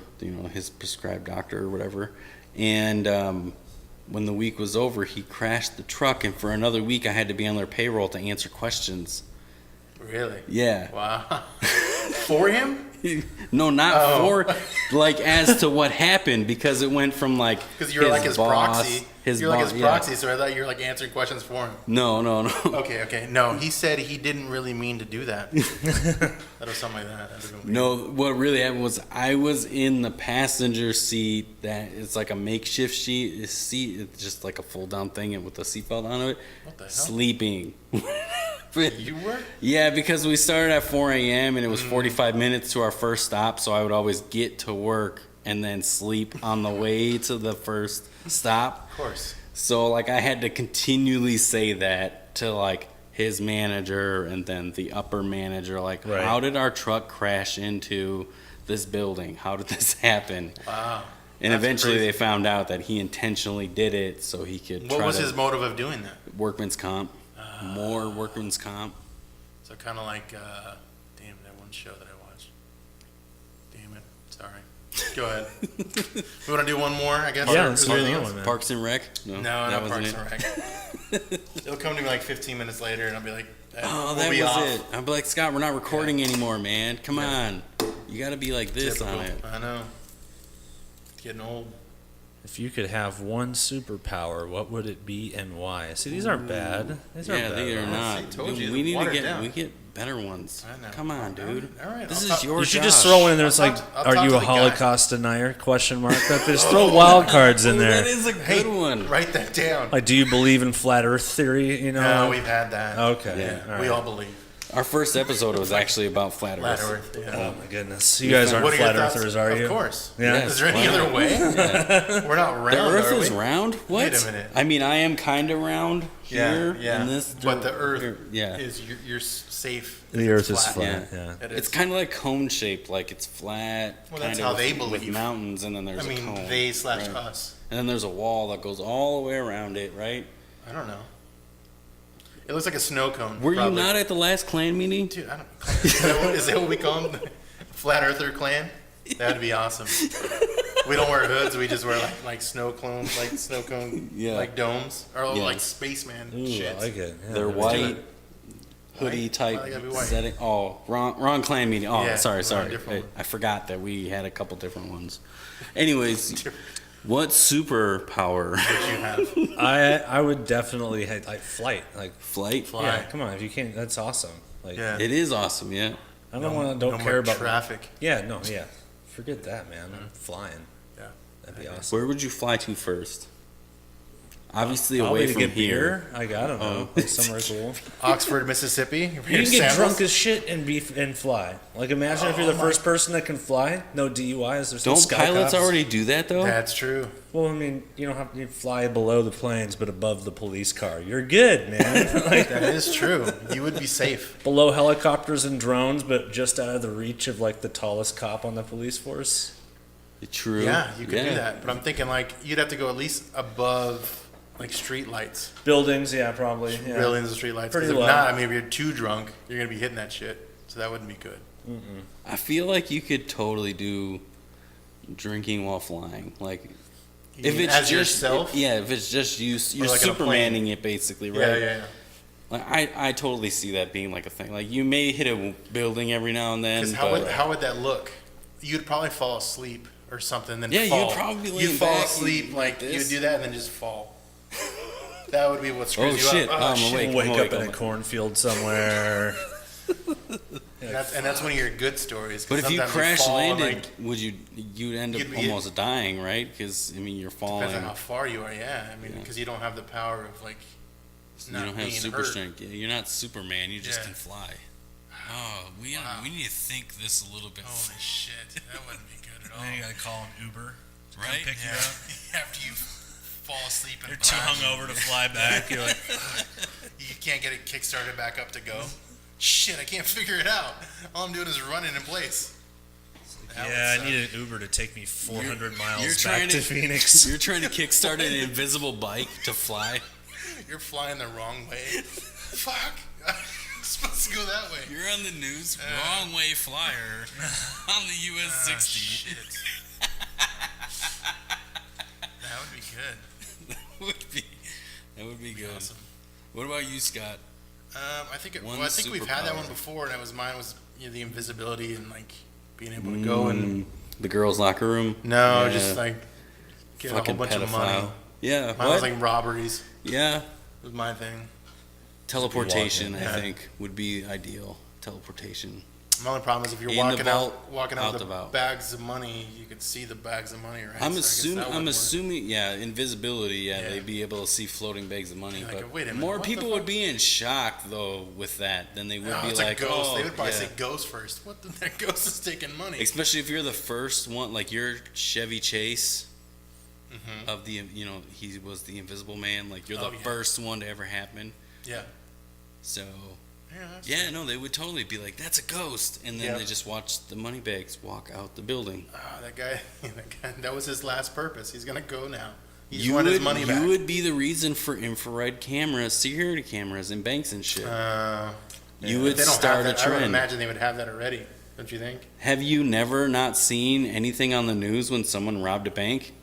his prescribed doctor or whatever. And when the week was over, he crashed the truck, and for another week I had to be on their payroll to answer questions. Really? Yeah. Wow. For him? No, not for, like, as to what happened, because it went from, like, because you're like his boss, proxy. His you're boss, like his proxy, so I thought you were, like, answering questions for him. No. Okay. No, he said he didn't really mean to do that. That was something like that. No, what really happened was I was in the passenger seat. That it's like a makeshift seat. It's just like a fold-down thing and with a seatbelt on it. What the hell? Sleeping. You were? Yeah, because we started at 4 a.m. and it was 45 minutes to our first stop, so I would always get to work and then sleep on the way to the first stop. Of course. So, like, I had to continually say that to, like, his manager and then the upper manager, like, Right. How did our truck crash into this building? How did this happen? Wow. And That's eventually crazy. they found out that he intentionally did it so he could What try was to his motive of doing that? workman's comp. More workman's comp. So kind of like, damn, that one show that I watched. Damn it. Sorry. Go ahead. We want to do one more, I guess? Yeah, Or let's is do there the anything other else? one, man. Parks and Rec? No, that not wasn't Parks and Rec. It'll come to me like 15 minutes later, and I'll be like, Oh, we'll that be was off. it. I'd be like, Scott, we're not recording anymore, man. Come on. You got to be like this Typical. on it. I know. It's getting old. If you could have one superpower, what would it be and why? See, these aren't bad. These aren't Yeah, bad they at are all. not. I told Dude, you, we need to watered get down. better ones. I know. Come on, dude. All right, This I'll is talk- your You should job. just throw in there. It's I'll like, talk- I'll are talk you to a the guy. Holocaust denier? Question mark. But there's throw wild cards in Ooh, that there. is a Hey, good one. write that down. Like, do you believe in flat Earth theory? You know. No, we've had that. Okay. Yeah. All We right. all believe. Our first episode was actually about flat Flat Earth. Earth. Yeah. Oh my goodness. You guys aren't What are your flat thoughts? earthers, are you? Of course. Yeah. Yes. Is there any Flat other way? We're not round, The Earth are is we? round? What? Wait a minute. I mean, I am kind of round here. Yeah. In this, But the Earth yeah. is you're safe. The Earth is flat. Yeah. Yeah. It It's is. kind of like cone shaped, like it's flat. Well, that's kinda how with, they with believe. mountains, and then there's I a mean, cone. they / right? us. And then there's a wall that goes all the way around it, right? I don't know. It looks like a snow cone. Were probably. you not at the last clan meeting? Dude, I don't. Is that what we call them? Flat Earther clan? That'd be awesome. We don't wear hoods. We just wear like snow cones, like snow cone, Yeah. like domes, or Yeah. like spaceman Ooh, shit. I like it. Yeah, They're let's do white, it. hoodie White? type Why they gotta be white? setting. Oh, wrong clan meeting. Oh, Yeah, sorry. different one. I forgot that we had a couple different ones. Anyways, what superpower? What you have? I would definitely have like flight. Like, Flight? Fly. yeah, come on, if you can't, that's awesome. Like, Yeah. It is awesome, yeah. I don't No care more about traffic. Yeah, no, yeah. Forget that, man. I'm flying. Yeah. That'd be awesome. Where would you fly to first? Obviously Probably away to from get here. beer. Like, I don't know, like somewhere cool. Oxford, Mississippi. You can get drunk as shit and fly. Like, imagine if you're the first person that can fly. No DUIs. There's no Don't sky pilots cops. already do that though? That's true. Well, I mean, you don't have to fly below the planes, but above the police car. You're good, man. Like, That is true. You would be safe. below helicopters and drones, but just out of the reach of like the tallest cop on the police force. True. Yeah, you could Yeah. do that. But I'm thinking like you'd have to go at least above like street lights. Buildings, yeah, probably. Yeah. Buildings and street lights. Pretty Because if low. not, I mean, if you're too drunk, you're gonna be hitting that shit. So that wouldn't be good. I feel like you could totally do drinking while flying. Like You if mean it's as just yourself. yeah, if it's just you, you're like in a plane. supermaning it basically, right? Yeah, yeah, yeah. Like I totally see that being like a thing. Like you may hit a building every now and then, Because but how would that look? You'd probably fall asleep or something, then Yeah, you'd fall. probably be you'd laying fall back asleep and like like you'd this. do that and then just fall. That would be what screws Oh, you shit. up. I'm shit. awake. Wake I'm up in a awake. cornfield somewhere. And that's one of your good stories. 'cause but if you sometimes crash fall and, landed, like, would you'd end up You'd be- almost dying, right? Because I mean you're falling. depends on how far you are. Yeah, I mean, Yeah. because you don't have the power of like You not don't have being super hurt. strength. Yeah, you're not Superman. You just Yeah. can fly. Oh, we Wow. we need to think this a little bit, Holy shit, that wouldn't be good at all. Then you gotta call an Uber to come right? pick Yeah. you up. After you fall asleep and You're too hungover to fly back. You're like, you can't get it kickstarted back up to go. Shit, I can't figure it out. All I'm doing is running in place. I need an Uber to take me 400 miles trying back to Phoenix. You're trying to kickstart an invisible bike to fly. You're flying the wrong way. Fuck. I'm supposed to go that way. You're on the news, wrong way flyer on the US 60. Shit. That would be good. That would be good. Awesome. What about you, Scott? I think we've had that one superpower. before, and mine was the invisibility and like being able to go and The girls' locker room? just like get a whole bunch of money. Yeah. Mine was like robberies. Yeah. Was my thing. Teleportation, I Yeah. think, would be ideal. Teleportation. My only problem is if you're In the walking vault, out the the vault. bags of money, you could see the bags of money, right? I'm So I guess that wouldn't work. assuming, invisibility, Yeah. they'd be able to see floating bags of money. Yeah, like, But wait a minute, more what the people fuck? would be in shock, though, with that than they would No, be it's like, a ghost. oh, They would probably yeah. say ghost first. What the that ghost is taking money? Especially if you're the first one, like your Chevy Chase Mm-hmm. of the, he was the Invisible Man. Like you're Oh, the yeah. first one to ever happen. Yeah. So That's yeah, no, they would totally be like, that's a ghost, and then Yeah. they just watch the money bags walk out the building. that guy, that was his last purpose. He's gonna go now. He just wanted his money back. You would be the reason for infrared cameras, security cameras in banks and shit. You would They don't start have a that. I would trend. imagine they would have that already. Don't you think? Have you never not seen anything on the news when someone robbed a bank?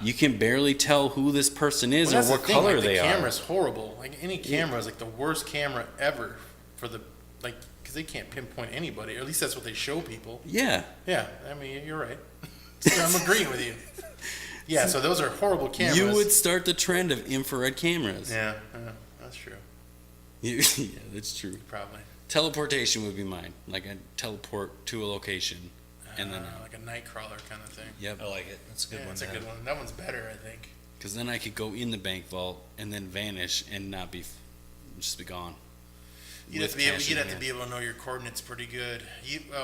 You can barely tell who this person is Well, or that's the what thing, color like, they the are. camera's horrible. Like any camera is like the worst camera ever for the because they can't pinpoint anybody. Or at least that's what they show people. Yeah. Yeah, I mean you're right. So I'm agreeing with you. Yeah, so those are horrible cameras. You would start the trend of infrared cameras. Yeah, that's true. Yeah, that's true. Probably. Teleportation would be mine. Like I'd teleport to a location and then Like a night crawler kind of thing. yep. I like it. That's a good Yeah, one. that's a good one. That one's better, I think. Because then I could go in the bank vault and then vanish and not be, just be gone. You'd have, With cash in to hand. be able to know your coordinates pretty good.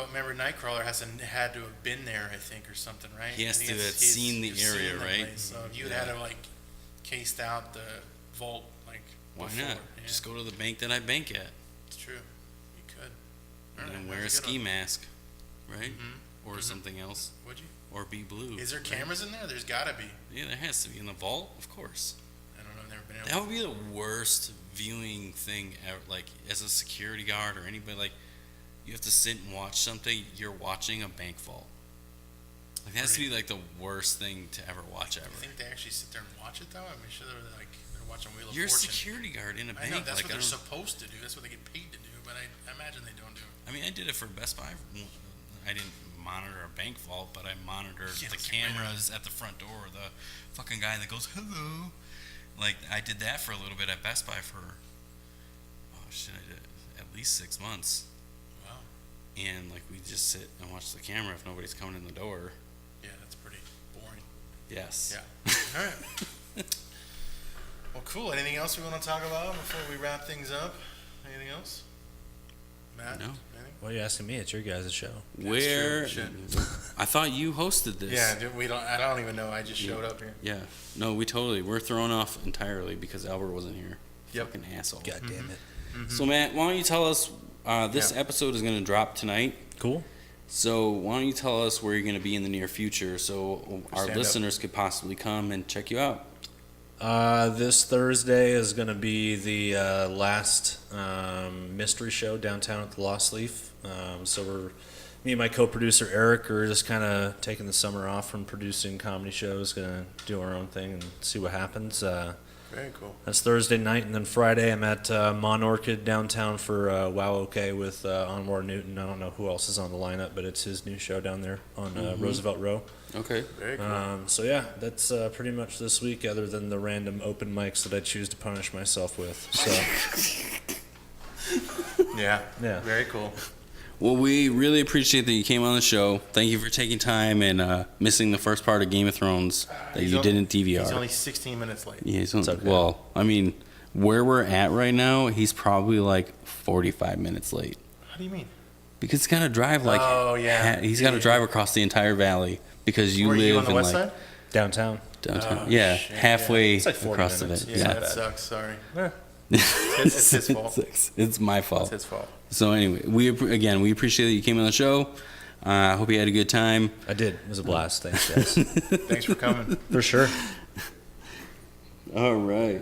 Remember, Nightcrawler had to have been there, I think, or something, right? He has I think to have he's seen the area, right? place. So if you'd Yeah. had to like cased out the vault, like Why before, not? Yeah, Just go to the bank that I bank at it's true. You could. and Alright, then wear a that's good ski one. mask, right? Mhm. Or something else. Would you? Or be blue. Is there right? cameras in there? There's got to be. Yeah, there has to be. In the vault, of course. I don't know. I've never been able. That would be the worst viewing thing ever. Like, as a security guard or anybody, like, you have to sit and watch something, you're watching a bank vault. Like, that has to be, like, the worst thing to ever watch I ever. think they actually sit there and watch it though. I'm sure they're watching Wheel of You're a Fortune. security guard in a I bank. know that's like, what they're I don't- supposed to do. That's what they get paid to do. But I imagine they don't do it. I mean, I did it for Best Buy. I didn't monitor a bank vault, but I monitored Yeah, the it's like, cameras at the front door. The fucking guy that goes, hello. Like, I did that for a little bit at Best Buy for, I did at least 6 months. Wow. And, like, we just sit and watch the camera if nobody's coming in the door. Yeah, that's pretty boring. Yes. Yeah. All right. Well, cool. Anything else we want to talk about before we wrap things up? Anything else? Matt? No. Anything? Why are you asking me? It's your guys' show. Where? true. I thought you hosted this. Yeah, dude, I don't even know. I just showed up here. Yeah. No, we're thrown off entirely because Albert wasn't here. Yep. Fucking asshole. God damn it. So, Matt, why don't you tell us, this Yeah. episode is going to drop tonight. Cool. So why don't you tell us where you're going to be in the near future so our Stand up. listeners could possibly come and check you out? This Thursday is going to be the last mystery show downtown at the Lost Leaf. Me and my co-producer Eric are just kind of taking the summer off from producing comedy shows, going to do our own thing and see what happens. Very cool. That's Thursday night, and then Friday I'm at Mon Orchid downtown for Wow OK with Anwar Newton. I don't know who else is on the lineup, but it's his new show down there on Roosevelt Row. Okay. Very cool. So yeah, that's pretty much this week, other than the random open mics that I choose to punish myself with. So Yeah. yeah. Very cool. Well, we really appreciate that you came on the show. Thank you for taking time and missing the first part of Game of Thrones that you did in DVR. He's only 16 minutes late. Yeah, he's only, okay. well, I mean, where we're at right now, he's probably like 45 minutes late. How do you mean? Because he's got to drive like, Oh, yeah. he's got to drive across the entire valley because you Were live you on the in west like, side? Downtown. downtown. Oh, yeah, shit, halfway It's like 40 across minutes. the Yeah, bay. that sucks. Sorry. Eh. It's his fault. It's my fault. It's his fault. So anyway, we appreciate that you came on the show. I hope you had a good time. I did. It was a blast. Thanks, guys. Thanks for coming. For sure. All right.